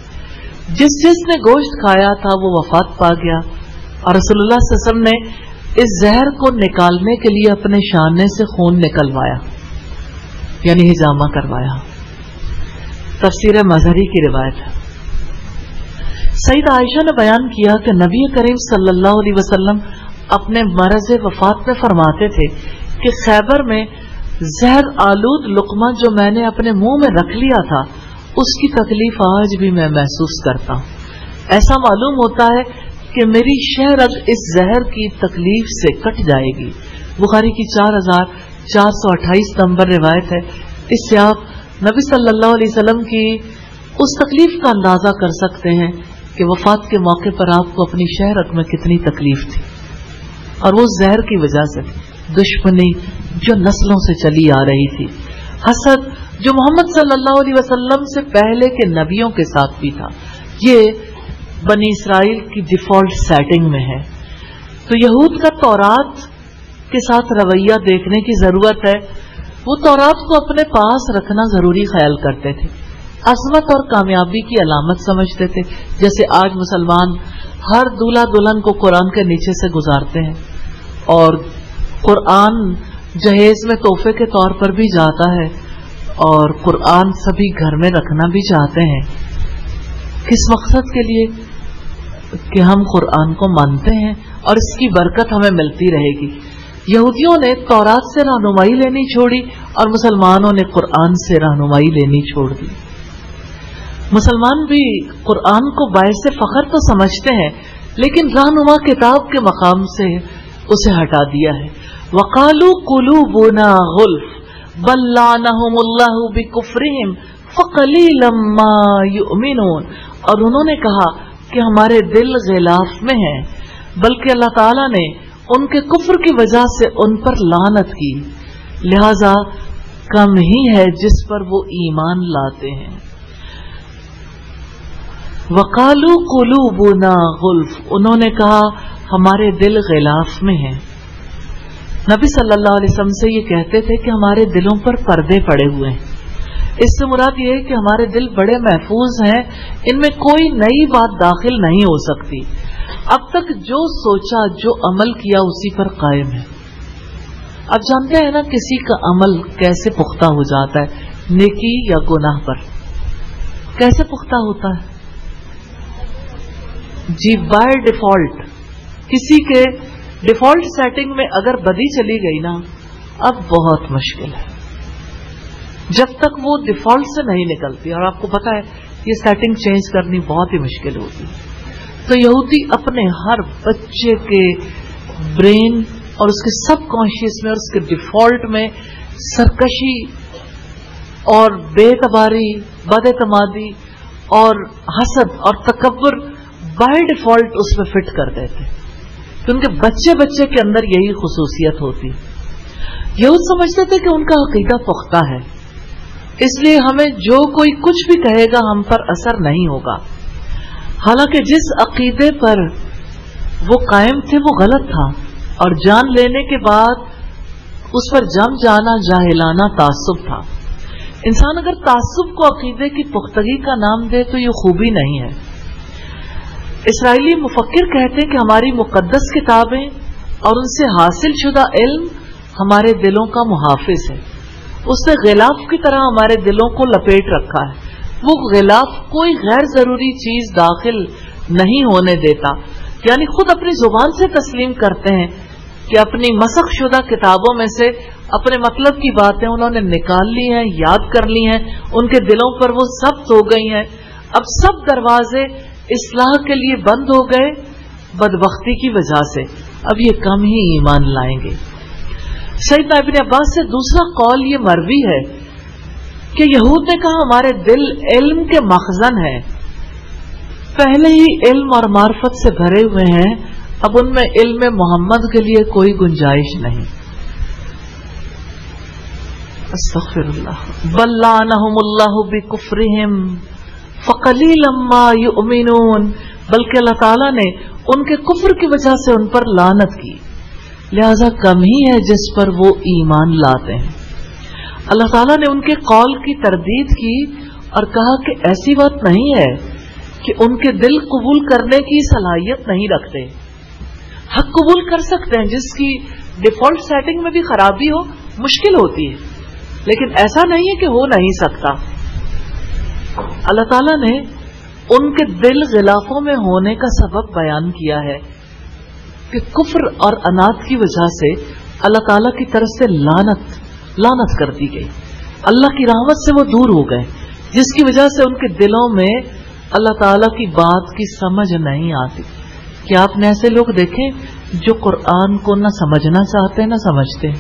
جس نے گوشت کھایا تھا وہ وفات پا گیا، اور رسول اللہ صلی اللہ علیہ وسلم نے اس زہر کو نکالنے کے لیے اپنے شانے سے خون نکلوایا، یعنی حجامہ کروایا۔ تفسیر مظہری کی روایت ہے۔ سیدہ عائشہ نے بیان کیا کہ نبی کریم صلی اللہ علیہ وسلم اپنے مرض وفات میں فرماتے تھے کہ خیبر میں زہر آلود لقمہ جو میں نے اپنے منہ میں رکھ لیا تھا اس کی تکلیف آج بھی میں محسوس کرتا ہوں۔ ایسا معلوم ہوتا ہے کہ میری شہرت اس زہر کی تکلیف سے کٹ جائے گی۔ بخاری کی 4428 نمبر روایت ہے۔ اس سے آپ نبی صلی اللہ علیہ وسلم کی اس تکلیف کا اندازہ کر سکتے ہیں کہ وفات کے موقع پر آپ کو اپنی شہرت میں کتنی تکلیف تھی، اور وہ زہر کی وجہ سے دشمنی جو نسلوں سے چلی آ رہی تھی، حسد جو محمد صلی اللہ علیہ وسلم سے پہلے کے نبیوں کے ساتھ بھی تھا، یہ بنی اسرائیل کی ڈیفالٹ سیٹنگ میں ہے۔ تو یہود کا تورات کے ساتھ رویہ دیکھنے کی ضرورت ہے۔ وہ تورات کو اپنے پاس رکھنا ضروری خیال کرتے تھے، عظمت اور کامیابی کی علامت سمجھتے تھے، جیسے آج مسلمان ہر دولہا دلہن کو قرآن کے نیچے سے گزارتے ہیں، اور قرآن جہیز میں تحفے کے طور پر بھی جاتا ہے، اور قرآن سبھی گھر میں رکھنا بھی چاہتے ہیں۔ کس مقصد کے لیے؟ کہ ہم قرآن کو مانتے ہیں اور اس کی برکت ہمیں ملتی رہے گی۔ یہودیوں نے تورات سے رہنمائی لینی چھوڑی اور مسلمانوں نے قرآن سے رہنمائی لینی چھوڑ دی۔ مسلمان بھی قرآن کو باعث فخر تو سمجھتے ہیں، لیکن رہنما کتاب کے مقام سے اسے ہٹا دیا ہے۔ وَقَالُوا قُلُوبُنَا غُلْفٌ بَل لَّعَنَهُمُ اللَّهُ بِكُفْرِهِمْ فَقَلِيلًا مَّا يُؤْمِنُونَ، اور انہوں نے کہا کہ ہمارے دل غلاف میں ہیں، بلکہ اللہ تعالیٰ نے ان کے کفر کی وجہ سے ان پر لعنت کی، لہذا کم ہی ہے جس پر وہ ایمان لاتے ہیں۔ وَقَالُوا قُلُوبُنَا غُلْفٌ، انہوں نے کہا ہمارے دل غلاف میں ہیں۔ نبی صلی اللہ علیہ وسلم سے یہ کہتے تھے کہ ہمارے دلوں پر پردے پڑے ہوئے ہیں، اس سے مراد یہ ہے کہ ہمارے دل بڑے محفوظ ہیں، ان میں کوئی نئی بات داخل نہیں ہو سکتی، اب تک جو سوچا جو عمل کیا اسی پر قائم ہے۔ اب جانتے ہیں نا کسی کا عمل کیسے پختہ ہو جاتا ہے، نیکی یا گناہ پر کیسے پختہ ہوتا ہے؟ جی بائی ڈیفالٹ، کسی کے ڈیفالٹ سیٹنگ میں اگر بدی چلی گئی نا اب بہت مشکل ہے، جب تک وہ ڈیفالٹ سے نہیں نکلتی، اور آپ کو پتا ہے یہ سیٹنگ چینج کرنی بہت ہی مشکل ہوتی۔ تو یہودی اپنے ہر بچے کے برین اور اس کے سب کانشیس میں اور اس کے ڈیفالٹ میں سرکشی اور بے اعتباری، بد اعتمادی اور حسد اور تکبر بائی ڈیفالٹ اس میں فٹ کر دیتے، تو ان کے بچے کے اندر یہی خصوصیت ہوتی۔ یہود سمجھتے تھے کہ ان کا عقیدہ پختہ ہے، اس لیے ہمیں جو کوئی کچھ بھی کہے گا ہم پر اثر نہیں ہوگا، حالانکہ جس عقیدے پر وہ قائم تھے وہ غلط تھا، اور جان لینے کے بعد اس پر جم جانا جاہلانہ تعصب تھا۔ انسان اگر تعصب کو عقیدے کی پختگی کا نام دے تو یہ خوبی نہیں ہے۔ اسرائیلی مفکر کہتے ہیں کہ ہماری مقدس کتابیں اور ان سے حاصل شدہ علم ہمارے دلوں کا محافظ ہے، اس نے غلاف کی طرح ہمارے دلوں کو لپیٹ رکھا ہے، وہ غلاف کوئی غیر ضروری چیز داخل نہیں ہونے دیتا، یعنی خود اپنی زبان سے تسلیم کرتے ہیں کہ اپنی مسخ شدہ کتابوں میں سے اپنے مطلب کی باتیں انہوں نے نکال لی ہیں، یاد کر لی ہیں، ان کے دلوں پر وہ ثبت ہو گئی ہیں، اب سب دروازے اصلاح کے لیے بند ہو گئے بدبختی کی وجہ سے، اب یہ کم ہی ایمان لائیں گے۔ سیدنا ابن عباس سے دوسرا قول یہ مروی ہے کہ یہود نے کہا ہمارے دل علم کے مخزن ہیں، پہلے ہی علم اور معرفت سے بھرے ہوئے ہیں، اب ان میں علم محمد کے لیے کوئی گنجائش نہیں۔ استغفر اللہ۔ بل لعنہم اللہ بکفرہم فقلیلا ما یؤمنون، بلکہ اللہ تعالیٰ نے ان کے کفر کی وجہ سے ان پر لعنت کی، لہذا کم ہی ہے جس پر وہ ایمان لاتے ہیں۔ اللہ تعالیٰ نے ان کے قول کی تردید کی اور کہا کہ ایسی بات نہیں ہے کہ ان کے دل قبول کرنے کی صلاحیت نہیں رکھتے، حق قبول کر سکتے ہیں، جس کی ڈیفالٹ سیٹنگ میں بھی خرابی ہو مشکل ہوتی ہے، لیکن ایسا نہیں ہے کہ ہو نہیں سکتا۔ اللہ تعالیٰ نے ان کے دل غلافوں میں ہونے کا سبب بیان کیا ہے کہ کفر اور عناد کی وجہ سے اللہ تعالیٰ کی طرف سے لعنت کر دی گئی، اللہ کی رحمت سے وہ دور ہو گئے، جس کی وجہ سے ان کے دلوں میں اللہ تعالیٰ کی بات کی سمجھ نہیں آتی۔ کیا آپ نے ایسے لوگ دیکھیں جو قرآن کو نہ سمجھنا چاہتے نہ سمجھتے؟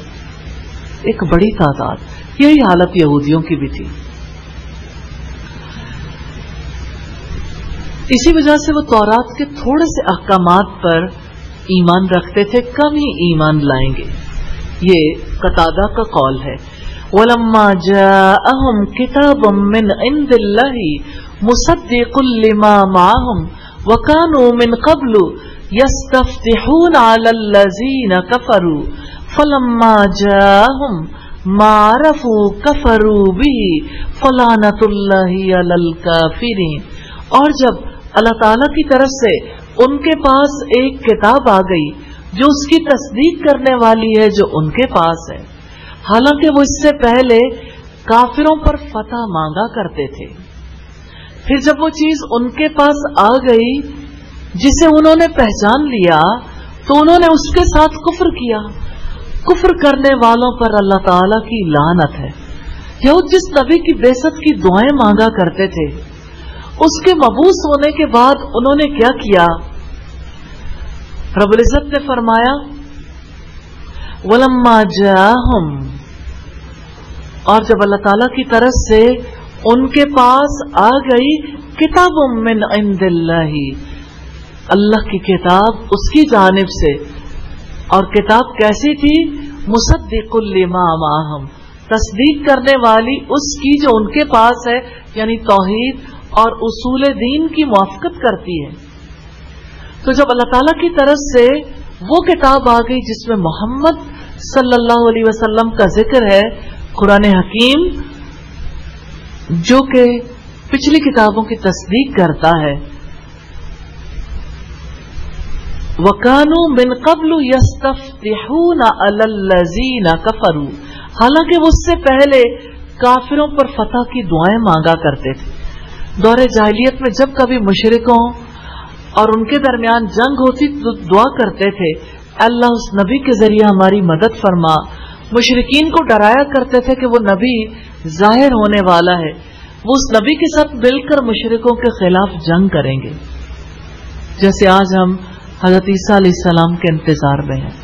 ایک بڑی تعداد، یہی حالت یہودیوں کی بھی تھی۔ اسی وجہ سے وہ تورات کے تھوڑے سے احکامات پر ایمان رکھتے تھے، کم ہی ایمان لائیں گے۔ یہ قتادہ کا قول ہے، وَلَمَّا جَاءَهُمْ كِتَابٌ مِّنْ عِندِ اللَّهِ مُصَدِّقٌ لِّمَا مَعَهُمْ وَكَانُوا مِنْ قَبْلُ يَسْتَفْتِحُونَ عَلَى الَّذِينَ كَفَرُوا فَلَمَّا جَاءَهُمْ مَا عَرَفُوا كَفَرُوا بِهِ فَلَعْنَةُ اللَّهِ عَلَى الْكَافِرِينَ۔ اور جب اللہ تعالیٰ کی طرف سے ان کے پاس ایک کتاب آ گئی جو اس کی تصدیق کرنے والی ہے جو ان کے پاس ہے، حالانکہ وہ اس سے پہلے کافروں پر فتح مانگا کرتے تھے، پھر جب وہ چیز ان کے پاس آ گئی جسے انہوں نے پہچان لیا تو انہوں نے اس کے ساتھ کفر کیا۔ کفر کرنے والوں پر اللہ تعالیٰ کی لعنت ہے۔ یہود جس نبی کی بعثت کی دعائیں مانگا کرتے تھے، اس کے مبعوث ہونے کے بعد انہوں نے کیا کیا؟ رب العزت نے فرمایا وَلَمَّا جَاءَهُمْ، اور جب اللہ تعالیٰ کی طرف سے ان کے پاس آ گئی کتاب من عند اللہ، اللہ کی کتاب اس کی جانب سے، اور کتاب کیسی تھی؟ مصدق لما معہم، تصدیق کرنے والی اس کی جو ان کے پاس ہے، یعنی توحید اور اصول دین کی موافقت کرتی ہے۔ تو جب اللہ تعالیٰ کی طرف سے وہ کتاب آ گئی جس میں محمد صلی اللہ علیہ وسلم کا ذکر ہے، قرآن حکیم، جو کہ پچھلی کتابوں کی تصدیق کرتا ہے. وَكَانُوا مِن قَبْلُ يَسْتَفْتِحُونَ عَلَى الَّذِينَ كَفَرُوا، حالانکہ وہ اس سے پہلے کافروں پر فتح کی دعائیں مانگا کرتے تھے. دور جاہلیت میں جب کبھی مشرکوں اور ان کے درمیان جنگ ہوتی تو دعا کرتے تھے اللہ اس نبی کے ذریعے ہماری مدد فرما. مشرکین کو ڈرایا کرتے تھے کہ وہ نبی ظاہر ہونے والا ہے، وہ اس نبی کے ساتھ مل کر مشرکوں کے خلاف جنگ کریں گے. جیسے آج ہم حضرت عیسیٰ علیہ السلام کے انتظار میں ہیں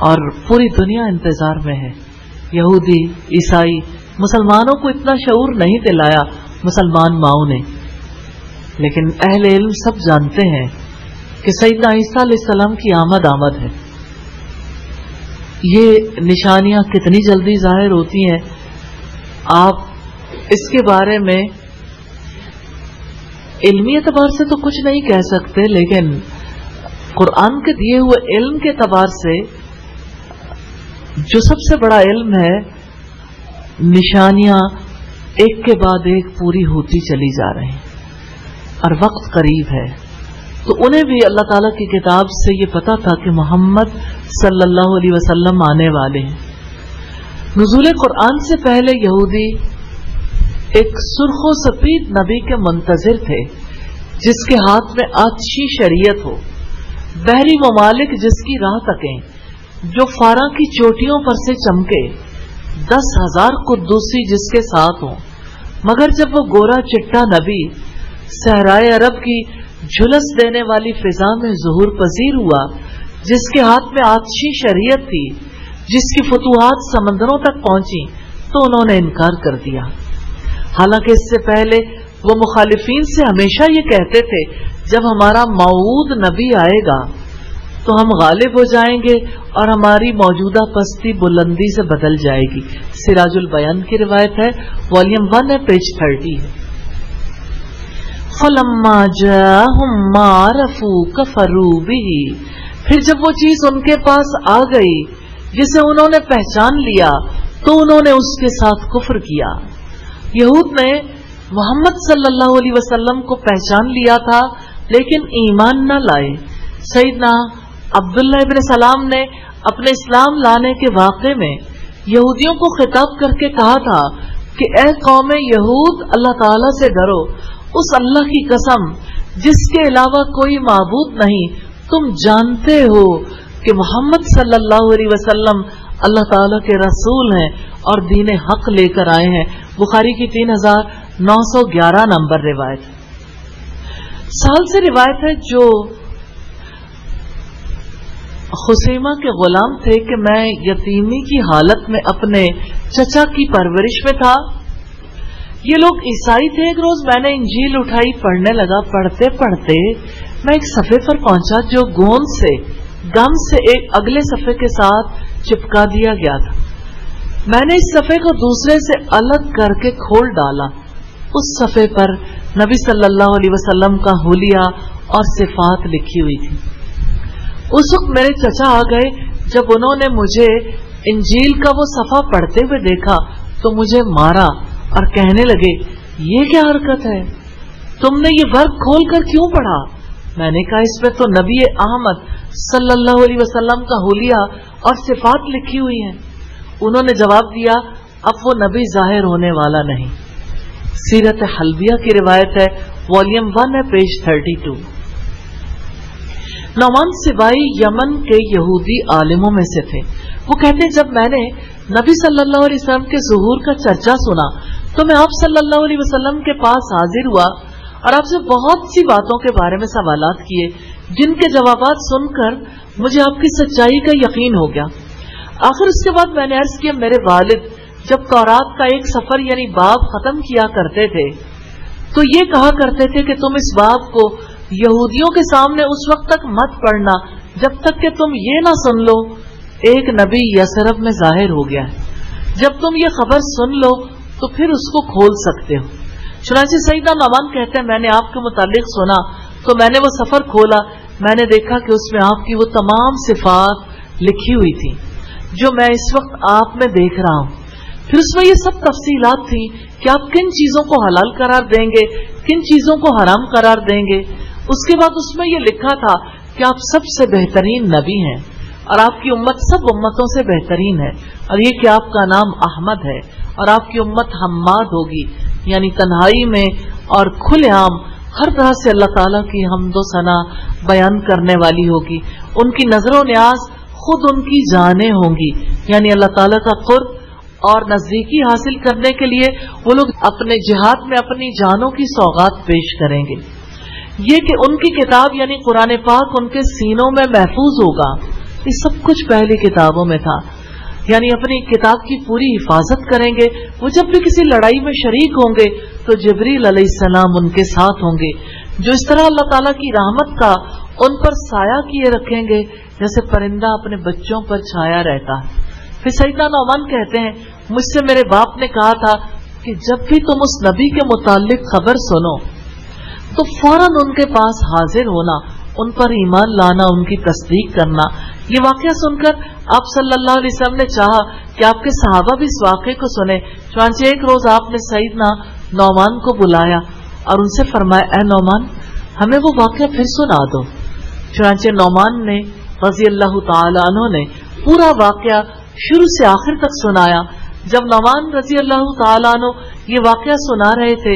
اور پوری دنیا انتظار میں ہے. یہودی، عیسائی، مسلمانوں کو اتنا شعور نہیں دلایا مسلمان ماؤں نے، لیکن اہل علم سب جانتے ہیں کہ سیدنا عیسیٰ علیہ السلام کی آمد ہے. یہ نشانیاں کتنی جلدی ظاہر ہوتی ہیں، آپ اس کے بارے میں علمی اعتبار سے تو کچھ نہیں کہہ سکتے، لیکن قرآن کے دیے ہوئے علم کے اعتبار سے جو سب سے بڑا علم ہے، نشانیاں ایک کے بعد ایک پوری ہوتی چلی جا رہی ہیں اور وقت قریب ہے. تو انہیں بھی اللہ تعالیٰ کی کتاب سے یہ پتا تھا کہ محمد صلی اللہ علیہ وسلم آنے والے ہیں. نزول قرآن سے پہلے یہودی ایک سرخ و سفید نبی کے منتظر تھے جس کے ہاتھ میں آتشی شریعت ہو، بحری ممالک جس کی راہ تکیں، جو فاراں کی چوٹیوں پر سے چمکے، 10,000 قدوسی جس کے ساتھ ہوں. مگر جب وہ گورا چٹا نبی صحرائے عرب کی جھلس دینے والی فضا میں ظہور پذیر ہوا، جس کے ہاتھ میں آتشی شریعت تھی، جس کی فتوحات سمندروں تک پہنچی، تو انہوں نے انکار کر دیا. حالانکہ اس سے پہلے وہ مخالفین سے ہمیشہ یہ کہتے تھے جب ہمارا موعود نبی آئے گا تو ہم غالب ہو جائیں گے اور ہماری موجودہ پستی بلندی سے بدل جائے گی. سراج البیان کی روایت ہے، والیوم 1 ہے، پیج 30 ہے. فَلَمَّا جَاءَهُم مَّا عَرَفُوا كَفَرُوا بِهِ، پھر جب وہ چیز ان کے پاس آ گئی جسے انہوں نے پہچان لیا تو انہوں نے اس کے ساتھ کفر کیا. یہود نے محمد صلی اللہ علیہ وسلم کو پہچان لیا تھا لیکن ایمان نہ لائے. سیدنا عبداللہ ابن سلام نے اپنے اسلام لانے کے واقعے میں یہودیوں کو خطاب کر کے کہا تھا کہ اے قوم یہود، اللہ تعالیٰ سے ڈرو، اس اللہ کی قسم جس کے علاوہ کوئی معبود نہیں. تم جانتے ہو کہ محمد صلی اللہ علیہ وسلم اللہ تعالیٰ کے رسول ہیں اور دین حق لے کر آئے ہیں. بخاری کی 3911 نمبر روایت. سال سے روایت ہے جو خسیمہ کے غلام تھے کہ میں یتیمی کی حالت میں اپنے چچا کی پرورش میں تھا. یہ لوگ عیسائی تھے. ایک روز میں نے انجیل اٹھائی، پڑھنے لگا. پڑھتے پڑھتے میں ایک صفحے پر پہنچا جو گوند سے گم سے ایک اگلے صفحے کے ساتھ چپکا دیا گیا تھا. میں نے اس صفحے کو دوسرے سے الگ کر کے کھول ڈالا. اس صفحے پر نبی صلی اللہ علیہ وسلم کا حلیہ اور صفات لکھی ہوئی تھی. اس وقت میرے چچا آ گئے. جب انہوں نے مجھے انجیل کا وہ صفحہ پڑھتے ہوئے دیکھا تو مجھے مارا اور کہنے لگے یہ کیا حرکت ہے، تم نے یہ ورق کھول کر کیوں پڑھا؟ میں نے کہا اس میں تو نبی احمد صلی اللہ علیہ وسلم کا حلیہ اور صفات لکھی ہوئی ہیں. انہوں نے جواب دیا اب وہ نبی ظاہر ہونے والا نہیں. سیرت حلبیہ کی روایت ہے، والیوم 1 ہے، پیج 32. نعمان سبائی یمن کے یہودی عالموں میں سے تھے. وہ کہتے ہیں جب میں نے نبی صلی اللہ علیہ وسلم کے ظہور کا چرچا سنا تو میں آپ صلی اللہ علیہ وسلم کے پاس حاضر ہوا اور آپ سے بہت سی باتوں کے بارے میں سوالات کیے جن کے جوابات سن کر مجھے آپ کی سچائی کا یقین ہو گیا. آخر اس کے بعد میں نے عرض کیا میرے والد جب تورات کا ایک سفر یعنی باب ختم کیا کرتے تھے تو یہ کہا کرتے تھے کہ تم اس باب کو یہودیوں کے سامنے اس وقت تک مت پڑھنا جب تک کہ تم یہ نہ سن لو ایک نبی یثرب میں ظاہر ہو گیا ہے. جب تم یہ خبر سن لو تو پھر اس کو کھول سکتے ہو. چنانچہ سیدنا نعمان کہتے ہیں میں نے آپ کے متعلق سنا تو میں نے وہ سفر کھولا. میں نے دیکھا کہ اس میں آپ کی وہ تمام صفات لکھی ہوئی تھی جو میں اس وقت آپ میں دیکھ رہا ہوں. پھر اس میں یہ سب تفصیلات تھیں کہ آپ کن چیزوں کو حلال قرار دیں گے, کن چیزوں کو حرام قرار دیں گے. اس کے بعد اس میں یہ لکھا تھا کہ آپ سب سے بہترین نبی ہیں اور آپ کی امت سب امتوں سے بہترین ہے, اور یہ کہ آپ کا نام احمد ہے اور آپ کی امت حماد ہوگی, یعنی تنہائی میں اور کھلے عام ہر طرح سے اللہ تعالیٰ کی حمد و ثنا بیان کرنے والی ہوگی. ان کی نظر و نیاز خود ان کی جانیں ہوں گی, یعنی اللہ تعالیٰ کا قرب اور نزدیکی حاصل کرنے کے لیے وہ لوگ اپنے جہاد میں اپنی جانوں کی سوغات پیش کریں گے. یہ کہ ان کی کتاب یعنی قرآن پاک ان کے سینوں میں محفوظ ہوگا, یہ سب کچھ پہلی کتابوں میں تھا, یعنی اپنی کتاب کی پوری حفاظت کریں گے. وہ جب بھی کسی لڑائی میں شریک ہوں گے تو جبریل علیہ السلام ان کے ساتھ ہوں گے, جو اس طرح اللہ تعالیٰ کی رحمت کا ان پر سایہ کیے رکھیں گے جیسے پرندہ اپنے بچوں پر چھایا رہتا ہے. پھر سیدنا نعمان کہتے ہیں مجھ سے میرے باپ نے کہا تھا کہ جب بھی تم اس نبی کے متعلق خبر سنو تو فوراً ان کے پاس حاضر ہونا, ان پر ایمان لانا, ان کی تصدیق کرنا. یہ واقعہ سن کر آپ صلی اللہ علیہ وسلم نے چاہا کہ آپ کے صحابہ بھی اس واقعے کو سنیں. چنانچہ ایک روز آپ نے سیدنا نعمان کو بلایا اور ان سے فرمایا اے نعمان ہمیں وہ واقعہ پھر سنا دو. چنانچہ نعمان نے رضی اللہ تعالی عنہ نے پورا واقعہ شروع سے آخر تک سنایا. جب نعمان رضی اللہ تعالی عنہ یہ واقعہ سنا رہے تھے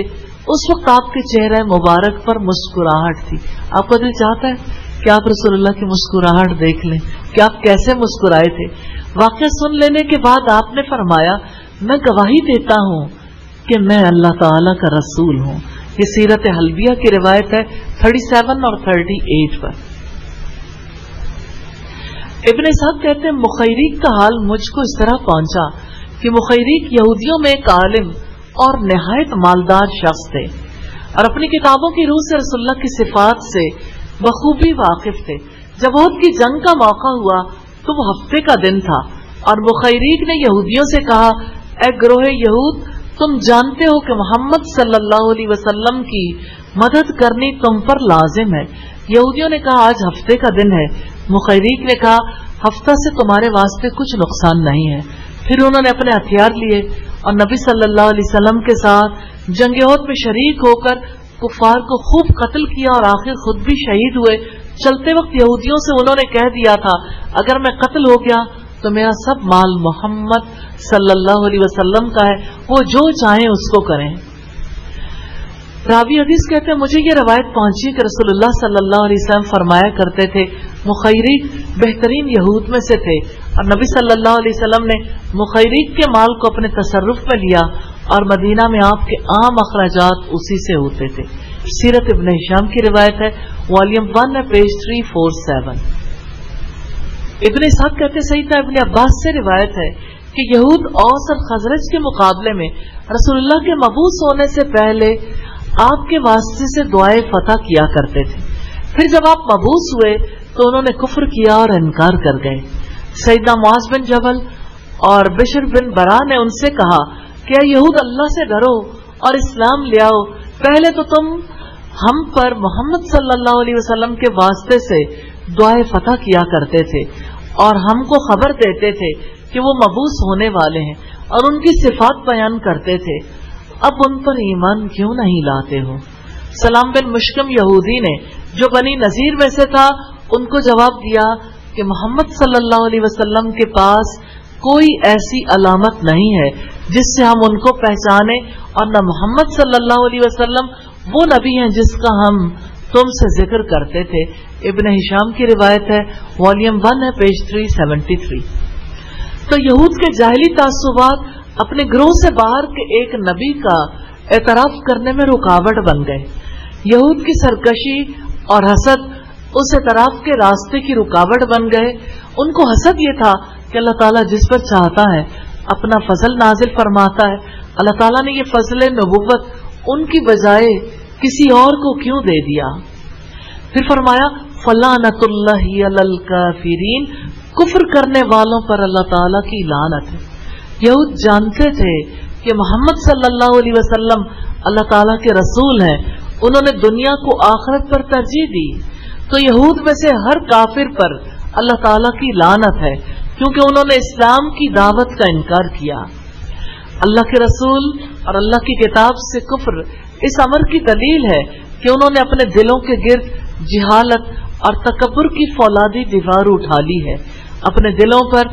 اس وقت آپ کے چہرے مبارک پر مسکراہٹ تھی. آپ کا دل چاہتا ہے کہ آپ رسول اللہ کی مسکراہٹ دیکھ لیں کہ آپ کیسے مسکرائے تھے. واقعہ سن لینے کے بعد آپ نے فرمایا میں گواہی دیتا ہوں کہ میں اللہ تعالی کا رسول ہوں. یہ سیرت حلبیہ کی روایت ہے 37 اور 38 پر. ابن اسحاق کہتے ہیں مخیریق کا حال مجھ کو اس طرح پہنچا کہ مخیریق یہودیوں میں ایک عالم اور نہایت مالدار شخص تھے اور اپنی کتابوں کی روح سے رسول اللہ کی صفات سے بخوبی واقف تھے. جب احد کی جنگ کا موقع ہوا تو وہ ہفتے کا دن تھا اور مخیریق نے یہودیوں سے کہا اے گروہ یہود تم جانتے ہو کہ محمد صلی اللہ علیہ وسلم کی مدد کرنی تم پر لازم ہے. یہودیوں نے کہا آج ہفتے کا دن ہے. مخیریق نے کہا ہفتہ سے تمہارے واسطے کچھ نقصان نہیں ہے. پھر انہوں نے اپنے ہتھیار لیے اور نبی صلی اللہ علیہ وسلم کے ساتھ جنگ احد میں شریک ہو کر کفار کو خوب قتل کیا اور آخر خود بھی شہید ہوئے. چلتے وقت یہودیوں سے انہوں نے کہہ دیا تھا اگر میں قتل ہو گیا تو میرا سب مال محمد صلی اللہ علیہ وسلم کا ہے, وہ جو چاہیں اس کو کریں. راوی حدیث کہتے ہیں مجھے یہ روایت پہنچی کہ رسول اللہ صلی اللہ علیہ وسلم فرمایا کرتے تھے مخیریق بہترین یہود میں سے تھے اور نبی صلی اللہ علیہ وسلم نے مخیریق کے مال کو اپنے تصرف میں لیا اور مدینہ میں آپ کے عام اخراجات اسی سے ہوتے تھے. سیرت ابن ہشام کی روایت ہے والیوم 1 پیج 347. ابن اسحاق کہتے سیدنا ابن عباس سے روایت ہے کہ یہود اوس اور خزرج کے مقابلے میں رسول اللہ کے مبعوث ہونے سے پہلے آپ کے واسطے سے دعائے فتح کیا کرتے تھے. پھر جب آپ مبعوث ہوئے تو انہوں نے کفر کیا اور انکار کر گئے. سیدنا معاذ بن جبل اور بشر بن برا نے ان سے کہا کہ اے یہود اللہ سے ڈرو اور اسلام لے آؤ. پہلے تو تم ہم پر محمد صلی اللہ علیہ وسلم کے واسطے سے دعائے فتح کیا کرتے تھے اور ہم کو خبر دیتے تھے کہ وہ مبعوث ہونے والے ہیں اور ان کی صفات بیان کرتے تھے. اب ان پر ایمان کیوں نہیں لاتے ہو؟ سلام بن مشکم یہودی نے جو بنی نذیر میں سے تھا ان کو جواب دیا کہ محمد صلی اللہ علیہ وسلم کے پاس کوئی ایسی علامت نہیں ہے جس سے ہم ان کو پہچانے اور نہ محمد صلی اللہ علیہ وسلم وہ نبی ہیں جس کا ہم تم سے ذکر کرتے تھے. ابن ہشام کی روایت ہے والیوم 1 پیج 373. تو یہود کے جاہلی تعصبات اپنے گروہ سے باہر کے ایک نبی کا اعتراف کرنے میں رکاوٹ بن گئے. یہود کی سرکشی اور حسد اس اعتراف کے راستے کی رکاوٹ بن گئے. ان کو حسد یہ تھا کہ اللہ تعالیٰ جس پر چاہتا ہے اپنا فضل نازل فرماتا ہے. اللہ تعالیٰ نے یہ فضل نبوت ان کی بجائے کسی اور کو کیوں دے دیا؟ پھر فرمایا فلعنۃ اللہ علی الکافرین، کفر کرنے والوں پر اللہ تعالیٰ کی لعنت ہے. یہود جانتے تھے کہ محمد صلی اللہ علیہ وسلم اللہ تعالیٰ کے رسول ہیں. انہوں نے دنیا کو آخرت پر ترجیح دی. تو یہود میں سے ہر کافر پر اللہ تعالیٰ کی لعنت ہے کیونکہ انہوں نے اسلام کی دعوت کا انکار کیا. اللہ کے رسول اور اللہ کی کتاب سے کفر اس امر کی دلیل ہے کہ انہوں نے اپنے دلوں کے گرد جہالت اور تکبر کی فولادی دیوار اٹھا لی ہے، اپنے دلوں پر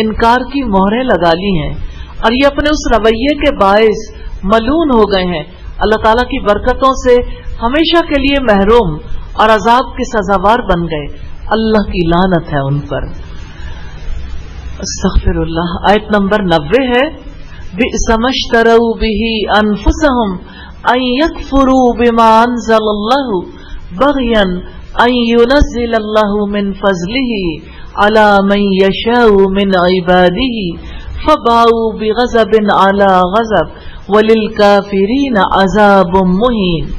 انکار کی مہریں لگا لی ہیں، اور یہ اپنے اس رویے کے باعث ملعون ہو گئے ہیں، اللہ تعالیٰ کی برکتوں سے ہمیشہ کے لیے محروم اور عذاب کے سزاوار بن گئے، اللہ کی لعنت ہے ان پر۔ استغفر اللہ۔ آیت نمبر 90 ہے، بئس ما اشتروا به انفسهم ان يكفروا بما انزل الله بغيا ان ينزل الله من فضله على من يشاء من عباده فباءوا بغضب على غضب وللكافرين عذاب مهين۔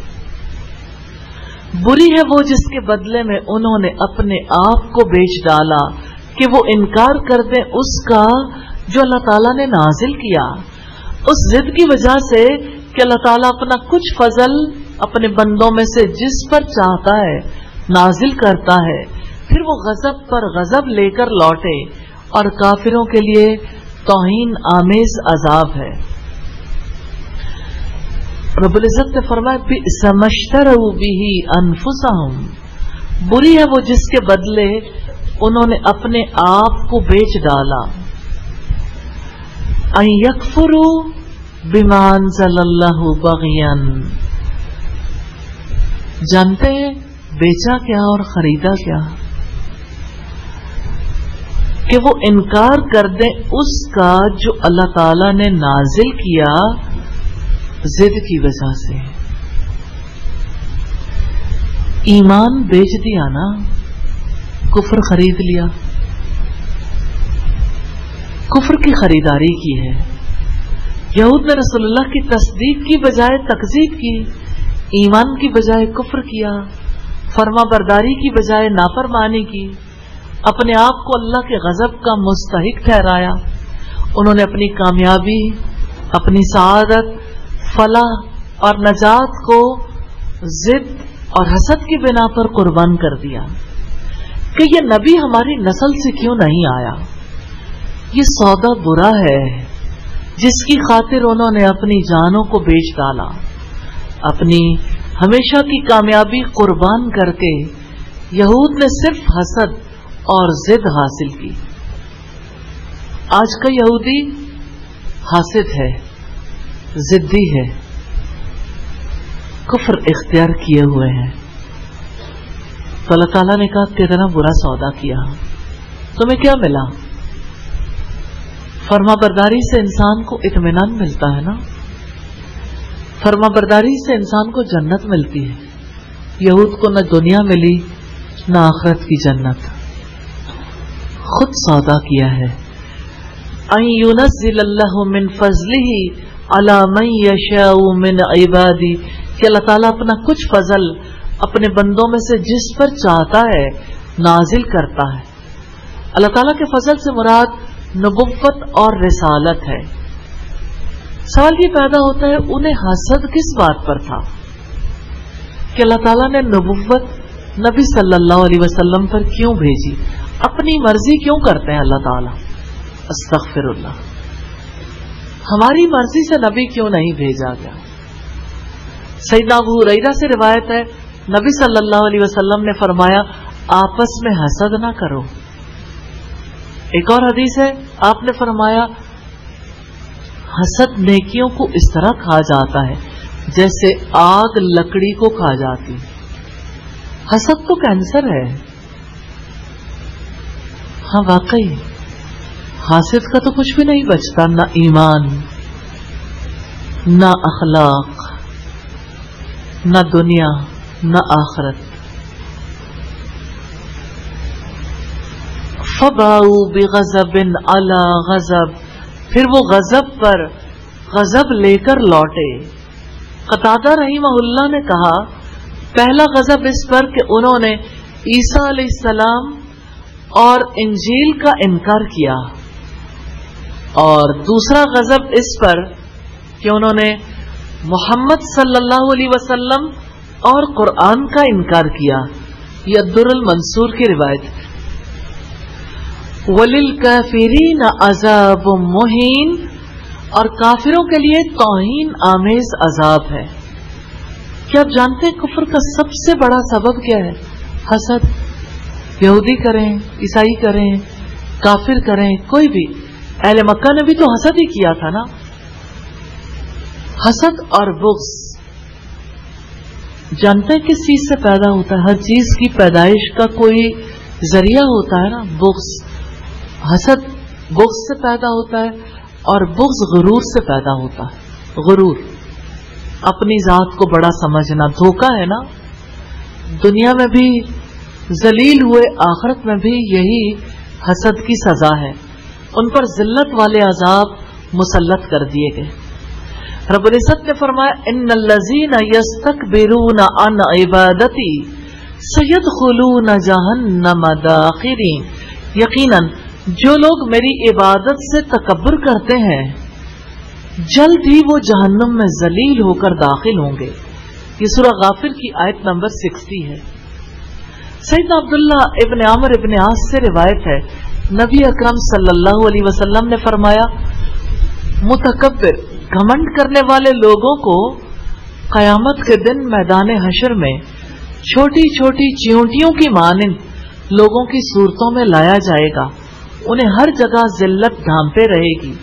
بری ہے وہ جس کے بدلے میں انہوں نے اپنے آپ کو بیچ ڈالا کہ وہ انکار کر دیں اس کا جو اللہ تعالیٰ نے نازل کیا، اس ضد کی وجہ سے کہ اللہ تعالیٰ اپنا کچھ فضل اپنے بندوں میں سے جس پر چاہتا ہے نازل کرتا ہے، پھر وہ غضب پر غضب لے کر لوٹے، اور کافروں کے لیے توہین آمیز عذاب ہے۔ رب العزت نے فرمایا بئس ما اشتروا به انفسهم، بری ہے وہ جس کے بدلے انہوں نے اپنے آپ کو بیچ ڈالا، ان یکفروا بما انزل اللہ بغیا، جانتے ہیں بیچا کیا اور خریدا کیا؟ کہ وہ انکار کر دیں اس کا جو اللہ تعالی نے نازل کیا ضد کی وجہ سے۔ ایمان بیچ دیا نا، کفر خرید لیا، کفر کی خریداری کی ہے۔ یہود نے رسول اللہ کی تصدیق کی بجائے تکذیب کی، ایمان کی بجائے کفر کیا، فرما برداری کی بجائے نافرمانی کی، اپنے آپ کو اللہ کے غضب کا مستحق ٹھہرایا۔ انہوں نے اپنی کامیابی، اپنی سعادت، فلاح اور نجات کو ضد اور حسد کی بنا پر قربان کر دیا کہ یہ نبی ہماری نسل سے کیوں نہیں آیا، یہ سودا برا ہے جس کی خاطر انہوں نے اپنی جانوں کو بیچ ڈالا، اپنی ہمیشہ کی کامیابی قربان کر کے یہود نے صرف حسد اور ضد حاصل کی۔ آج کا یہودی حاسد ہے، ضدی ہے، کفر اختیار کیے ہوئے ہیں، تو اللہ تعالیٰ نے کہا کتنا برا سودا کیا، تمہیں کیا ملا؟ فرما برداری سے انسان کو اطمینان ملتا ہے نا، فرما برداری سے انسان کو جنت ملتی ہے۔ یہود کو نہ دنیا ملی نہ آخرت کی جنت، خود سودا کیا ہے۔ ان ينزل اللہ من فضلہ علی من یشاء من عبادی، کہ اللہ تعالیٰ اپنا کچھ فضل اپنے بندوں میں سے جس پر چاہتا ہے نازل کرتا ہے۔ اللہ تعالیٰ کے فضل سے مراد نبوت اور رسالت ہے۔ سوال یہ پیدا ہوتا ہے انہیں حسد کس بات پر تھا کہ اللہ تعالیٰ نے نبوت نبی صلی اللہ علیہ وسلم پر کیوں بھیجی؟ اپنی مرضی کیوں کرتے ہیں اللہ تعالیٰ؟ استغفر اللہ، ہماری مرضی سے نبی کیوں نہیں بھیجا گیا؟ سیدنا ابو ہریرہ سے روایت ہے نبی صلی اللہ علیہ وسلم نے فرمایا آپس میں حسد نہ کرو۔ ایک اور حدیث ہے آپ نے فرمایا حسد نیکیوں کو اس طرح کھا جاتا ہے جیسے آگ لکڑی کو کھا جاتی۔ حسد تو کینسر ہے۔ ہاں واقعی حاسد کا تو کچھ بھی نہیں بچتا، نہ ایمان، نہ اخلاق، نہ دنیا، نہ آخرت۔ فباؤ بغضب علی غضب، پھر وہ غضب پر غضب لے کر لوٹے۔ قتادہ رحمہ اللہ نے کہا پہلا غضب اس پر کہ انہوں نے عیسیٰ علیہ السلام اور انجیل کا انکار کیا، اور دوسرا غضب اس پر کہ انہوں نے محمد صلی اللہ علیہ وسلم اور قرآن کا انکار کیا۔ یہ الدر المنصور کی روایت۔ وَلِلْكَافِرِينَ عَذَابٌ مُهِينٌ، اور کافروں کے لیے توہین آمیز عذاب ہے۔ کیا آپ جانتے ہیں کفر کا سب سے بڑا سبب کیا ہے؟ حسد۔ یہودی کریں، عیسائی کریں، کافر کریں، کوئی بھی، اہل مکہ نے بھی تو حسد ہی کیا تھا نا۔ حسد اور بغض جانتے ہیں کس چیز سے پیدا ہوتا ہے؟ ہر چیز کی پیدائش کا کوئی ذریعہ ہوتا ہے نا۔ بغض، حسد بغض سے پیدا ہوتا ہے، اور بغض غرور سے پیدا ہوتا ہے۔ غرور، اپنی ذات کو بڑا سمجھنا، دھوکہ ہے نا۔ دنیا میں بھی ذلیل ہوئے، آخرت میں بھی یہی حسد کی سزا ہے۔ ان پر ذلت والے عذاب مسلط کر دیے گئے۔ رب العزت نے فرمایا ان الذین یستکبرون عن عبادتی سیدخلون جہنم داخرین، یقیناً جو لوگ میری عبادت سے تکبر کرتے ہیں جلد ہی وہ جہنم میں ذلیل ہو کر داخل ہوں گے۔ یہ سورہ غافر کی آیت نمبر 60 ہے۔ سیدنا عبداللہ ابن عمرو ابن عاص سے روایت ہے، نبی اکرم صلی اللہ علیہ وسلم نے فرمایا متکبر، گھمنڈ کرنے والے لوگوں کو قیامت کے دن میدان حشر میں چھوٹی چھوٹی چیونٹیوں کی مانند لوگوں کی صورتوں میں لایا جائے گا، انہیں ہر جگہ ذلت ڈھانپے رہے گی،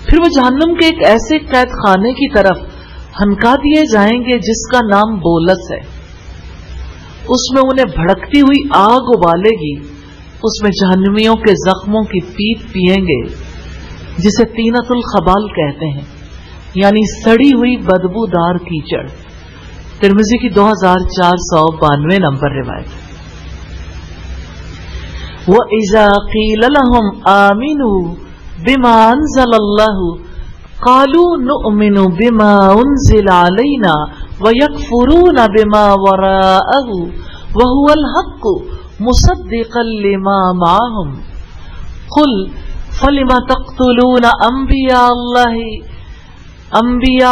پھر وہ جہنم کے ایک ایسے قید خانے کی طرف ہنکا دیے جائیں گے جس کا نام بولس ہے۔ اس میں انہیں بھڑکتی ہوئی آگ ابالے گی، اس میں جہنمیوں کے زخموں کی پیپ پیئیں گے، جسے طینۃ الخبال کہتے ہیں، یعنی سڑی ہوئی بدبودار کیچڑ۔ ترمذی کی 2492 نمبر روایت۔ وَإِذَا قِيلَ لَهُمْ آمِنُوا بِمَا أَنزَلَ اللَّهُ قَالُوا نُؤْمِنُ بِمَا أُنزِلَ عَلَيْنَا وَيَكْفُرُونَ بِمَا وَرَاءَهُ وَهُوَ الْحَقُّ مُصَدِّقًا لِمَا مَعَهُمْ قُلْ فَلِمَ تَقْتُلُونَ أَنْبِيَاءَ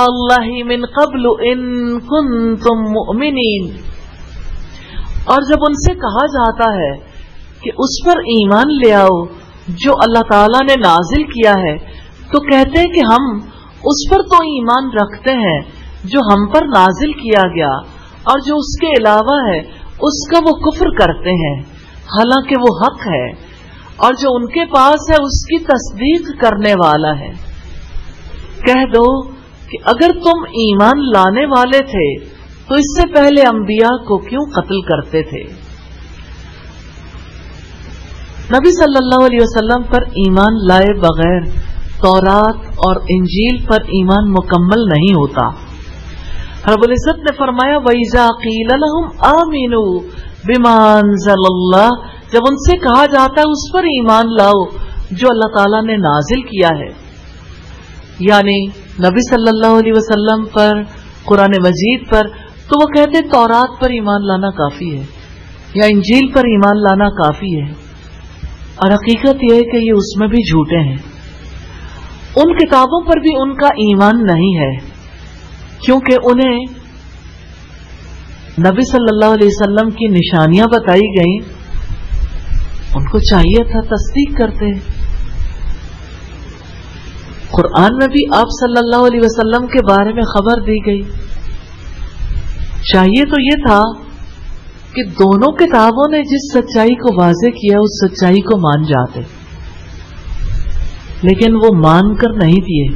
اللَّهِ مِنْ قَبْلُ إِن كُنتُم مُؤْمِنِينَ۔ اور جب ان سے کہا جاتا ہے کہ اس پر ایمان لے آؤ جو اللہ تعالیٰ نے نازل کیا ہے، تو کہتے ہیں کہ ہم اس پر تو ایمان رکھتے ہیں جو ہم پر نازل کیا گیا، اور جو اس کے علاوہ ہے اس کا وہ کفر کرتے ہیں، حالانکہ وہ حق ہے، اور جو ان کے پاس ہے اس کی تصدیق کرنے والا ہے۔ کہہ دو کہ اگر تم ایمان لانے والے تھے تو اس سے پہلے انبیاء کو کیوں قتل کرتے تھے؟ نبی صلی اللہ علیہ وسلم پر ایمان لائے بغیر تورات اور انجیل پر ایمان مکمل نہیں ہوتا۔ رب العزت نے فرمایا وَإِذَا قِيلَ لَهُمْ آمِنُوا بِمَا أَنزَلَ اللَّهُ، جب ان سے کہا جاتا ہے اس پر ایمان لاؤ جو اللہ تعالیٰ نے نازل کیا ہے، یعنی نبی صلی اللہ علیہ وسلم پر، قرآن مجید پر، تو وہ کہتے تورات پر ایمان لانا کافی ہے یا انجیل پر ایمان لانا کافی ہے، اور حقیقت یہ ہے کہ یہ اس میں بھی جھوٹے ہیں۔ ان کتابوں پر بھی ان کا ایمان نہیں ہے، کیونکہ انہیں نبی صلی اللہ علیہ وسلم کی نشانیاں بتائی گئیں، ان کو چاہیے تھا تصدیق کرتے۔ قرآن میں بھی آپ صلی اللہ علیہ وسلم کے بارے میں خبر دی گئی، چاہیے تو یہ تھا کہ دونوں کتابوں نے جس سچائی کو واضح کیا اس سچائی کو مان جاتے، لیکن وہ مان کر نہیں دیے۔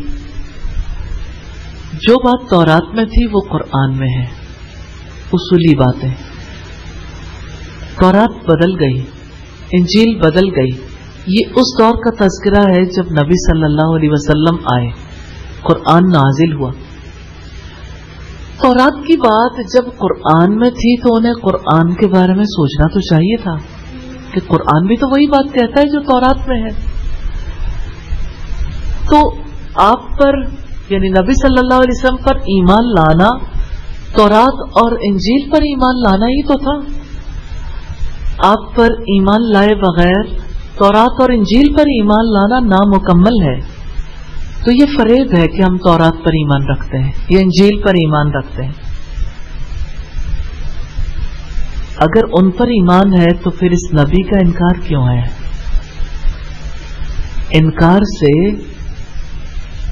جو بات تورات میں تھی وہ قرآن میں ہے، اصولی باتیں۔ تورات بدل گئی، انجیل بدل گئی، یہ اس دور کا تذکرہ ہے جب نبی صلی اللہ علیہ وسلم آئے، قرآن نازل ہوا۔ تورات کی بات جب قرآن میں تھی تو انہیں قرآن کے بارے میں سوچنا تو چاہیے تھا کہ قرآن بھی تو وہی بات کہتا ہے جو تورات میں ہے۔ تو آپ پر یعنی نبی صلی اللہ علیہ وسلم پر ایمان لانا تورات اور انجیل پر ایمان لانا ہی تو تھا۔ آپ پر ایمان لائے بغیر تورات اور انجیل پر ایمان لانا نامکمل ہے۔ تو یہ فریب ہے کہ ہم تورات پر ایمان رکھتے ہیں یا انجیل پر ایمان رکھتے ہیں۔ اگر ان پر ایمان ہے تو پھر اس نبی کا انکار کیوں ہے؟ انکار سے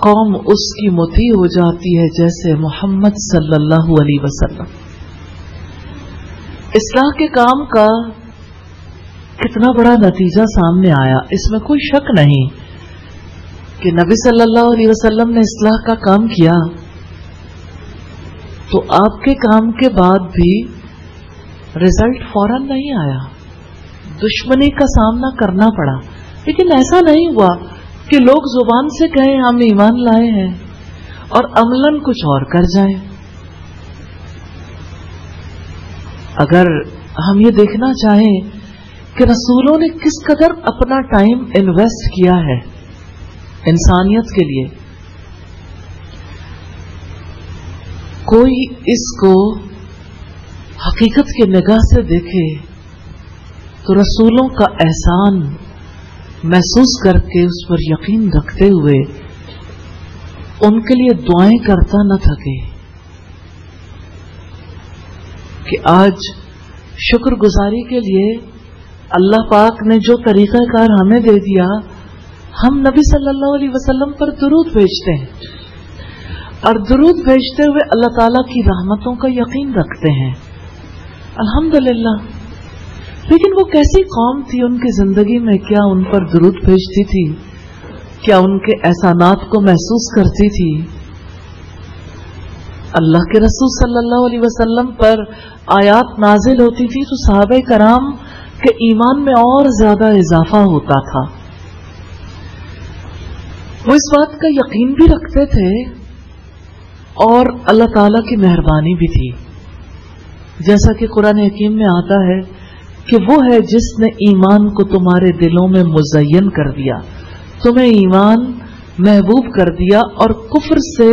قوم اس کی مطیع ہو جاتی ہے جیسے محمد صلی اللہ علیہ وسلم. اصلاح کے کام کا کتنا بڑا نتیجہ سامنے آیا، اس میں کوئی شک نہیں کہ نبی صلی اللہ علیہ وسلم نے اصلاح کا کام کیا تو آپ کے کام کے بعد بھی رزلٹ فوراً نہیں آیا، دشمنی کا سامنا کرنا پڑا. لیکن ایسا نہیں ہوا کہ لوگ زبان سے کہیں ہم ایمان لائے ہیں اور عملاً کچھ اور کر جائیں. اگر ہم یہ دیکھنا چاہیں کہ رسولوں نے کس قدر اپنا ٹائم انویسٹ کیا ہے انسانیت کے لیے، کوئی اس کو حقیقت کی نگاہ سے دیکھے تو رسولوں کا احسان محسوس کر کے اس پر یقین رکھتے ہوئے ان کے لیے دعائیں کرتا نہ تھکے کہ آج شکر گزاری کے لیے اللہ پاک نے جو طریقہ کار ہمیں دے دیا، ہم نبی صلی اللہ علیہ وسلم پر درود بھیجتے ہیں اور درود بھیجتے ہوئے اللہ تعالیٰ کی رحمتوں کا یقین رکھتے ہیں. الحمدللہ. لیکن وہ کیسی قوم تھی، ان کی زندگی میں کیا ان پر درود بھیجتی تھی؟ کیا ان کے احسانات کو محسوس کرتی تھی؟ اللہ کے رسول صلی اللہ علیہ وسلم پر آیات نازل ہوتی تھی تو صحابہ کرام کے ایمان میں اور زیادہ اضافہ ہوتا تھا. وہ اس بات کا یقین بھی رکھتے تھے اور اللہ تعالی کی مہربانی بھی تھی، جیسا کہ قرآن حکیم میں آتا ہے کہ وہ ہے جس نے ایمان کو تمہارے دلوں میں مزین کر دیا، تمہیں ایمان محبوب کر دیا اور کفر سے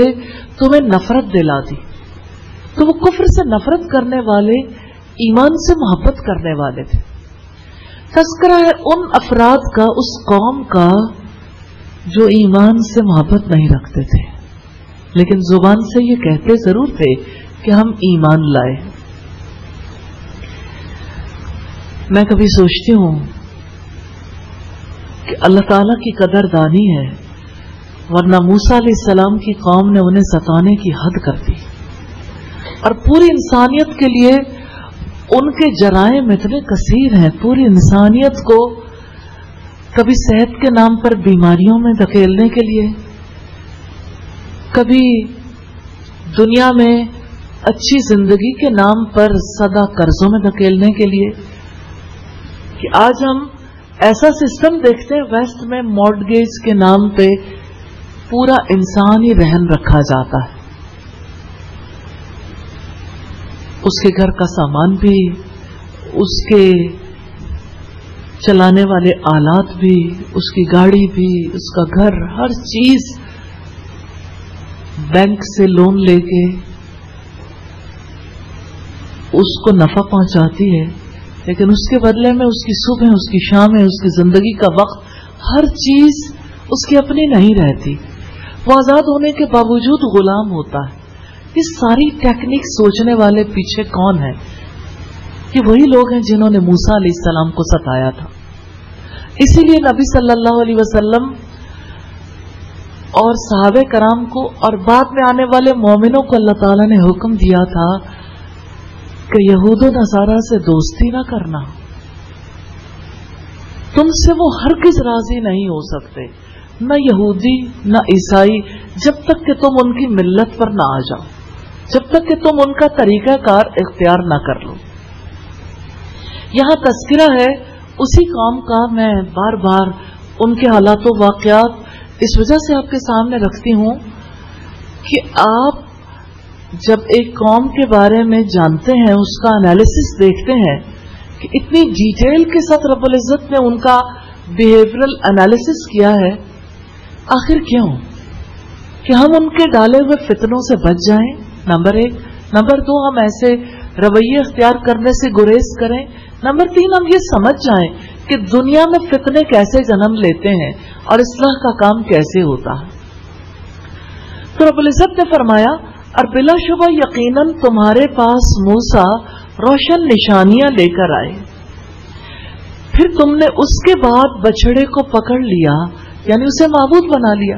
تمہیں نفرت دلا دی. تو وہ کفر سے نفرت کرنے والے ایمان سے محبت کرنے والے تھے. تذکرہ ہے ان افراد کا، اس قوم کا جو ایمان سے محبت نہیں رکھتے تھے لیکن زبان سے یہ کہتے ضرور تھے کہ ہم ایمان لائے. میں کبھی سوچتی ہوں کہ اللہ تعالیٰ کی قدردانی ہے، ورنہ موسیٰ علیہ السلام کی قوم نے انہیں ستانے کی حد کر دی اور پوری انسانیت کے لیے ان کے جرائم اتنے کثیر ہیں. پوری انسانیت کو کبھی صحت کے نام پر بیماریوں میں دھکیلنے کے لیے، کبھی دنیا میں اچھی زندگی کے نام پر سدا قرضوں میں دھکیلنے کے لیے، کہ آج ہم ایسا سسٹم دیکھتے ہیں ویسٹ میں مارٹگیج کے نام پہ پورا انسان ہی رہن رکھا جاتا ہے. اس کے گھر کا سامان بھی، اس کے چلانے والے آلات بھی، اس کی گاڑی بھی، اس کا گھر، ہر چیز بینک سے لون لے کے اس کو نفع پہنچاتی ہے، لیکن اس کے بدلے میں اس کی صبح، اس کی شام، اس کی زندگی کا وقت، ہر چیز اس کی اپنی نہیں رہتی. وہ آزاد ہونے کے باوجود غلام ہوتا ہے. یہ ساری ٹیکنیک سوچنے والے پیچھے کون ہیں؟ یہ وہی لوگ ہیں جنہوں نے موسیٰ علیہ السلام کو ستایا تھا. اسی لیے نبی صلی اللہ علیہ وسلم اور صحابہ کرام کو اور بعد میں آنے والے مومنوں کو اللہ تعالیٰ نے حکم دیا تھا کہ یہود و نصارہ سے دوستی نہ کرنا، تم سے وہ ہرگز راضی نہیں ہو سکتے، نہ یہودی نہ عیسائی، جب تک کہ تم ان کی ملت پر نہ آ جاؤ، جب تک کہ تم ان کا طریقہ کار اختیار نہ کر لو. یہاں تذکرہ ہے اسی قوم کا. میں بار بار ان کے حالات و واقعات اس وجہ سے آپ کے سامنے رکھتی ہوں کہ آپ جب ایک قوم کے بارے میں جانتے ہیں، اس کا انالیسس دیکھتے ہیں کہ اتنی ڈیٹیل کے ساتھ رب العزت نے ان کا بیہیورل انالیسس کیا ہے. آخر کیوں؟ کہ ہم ان کے ڈالے ہوئے فتنوں سے بچ جائیں، نمبر 1. نمبر 2، ہم ایسے رویے اختیار کرنے سے گریز کریں. نمبر 3، ہم یہ سمجھ جائیں کہ دنیا میں فتنے کیسے جنم لیتے ہیں اور اصلاح کا کام کیسے ہوتا ہے. تو رب العزت نے فرمایا، اور بلا شبہ یقیناً تمہارے پاس موسیٰ روشن نشانیاں لے کر آئے، پھر تم نے اس کے بعد بچڑے کو پکڑ لیا، یعنی اسے معبود بنا لیا.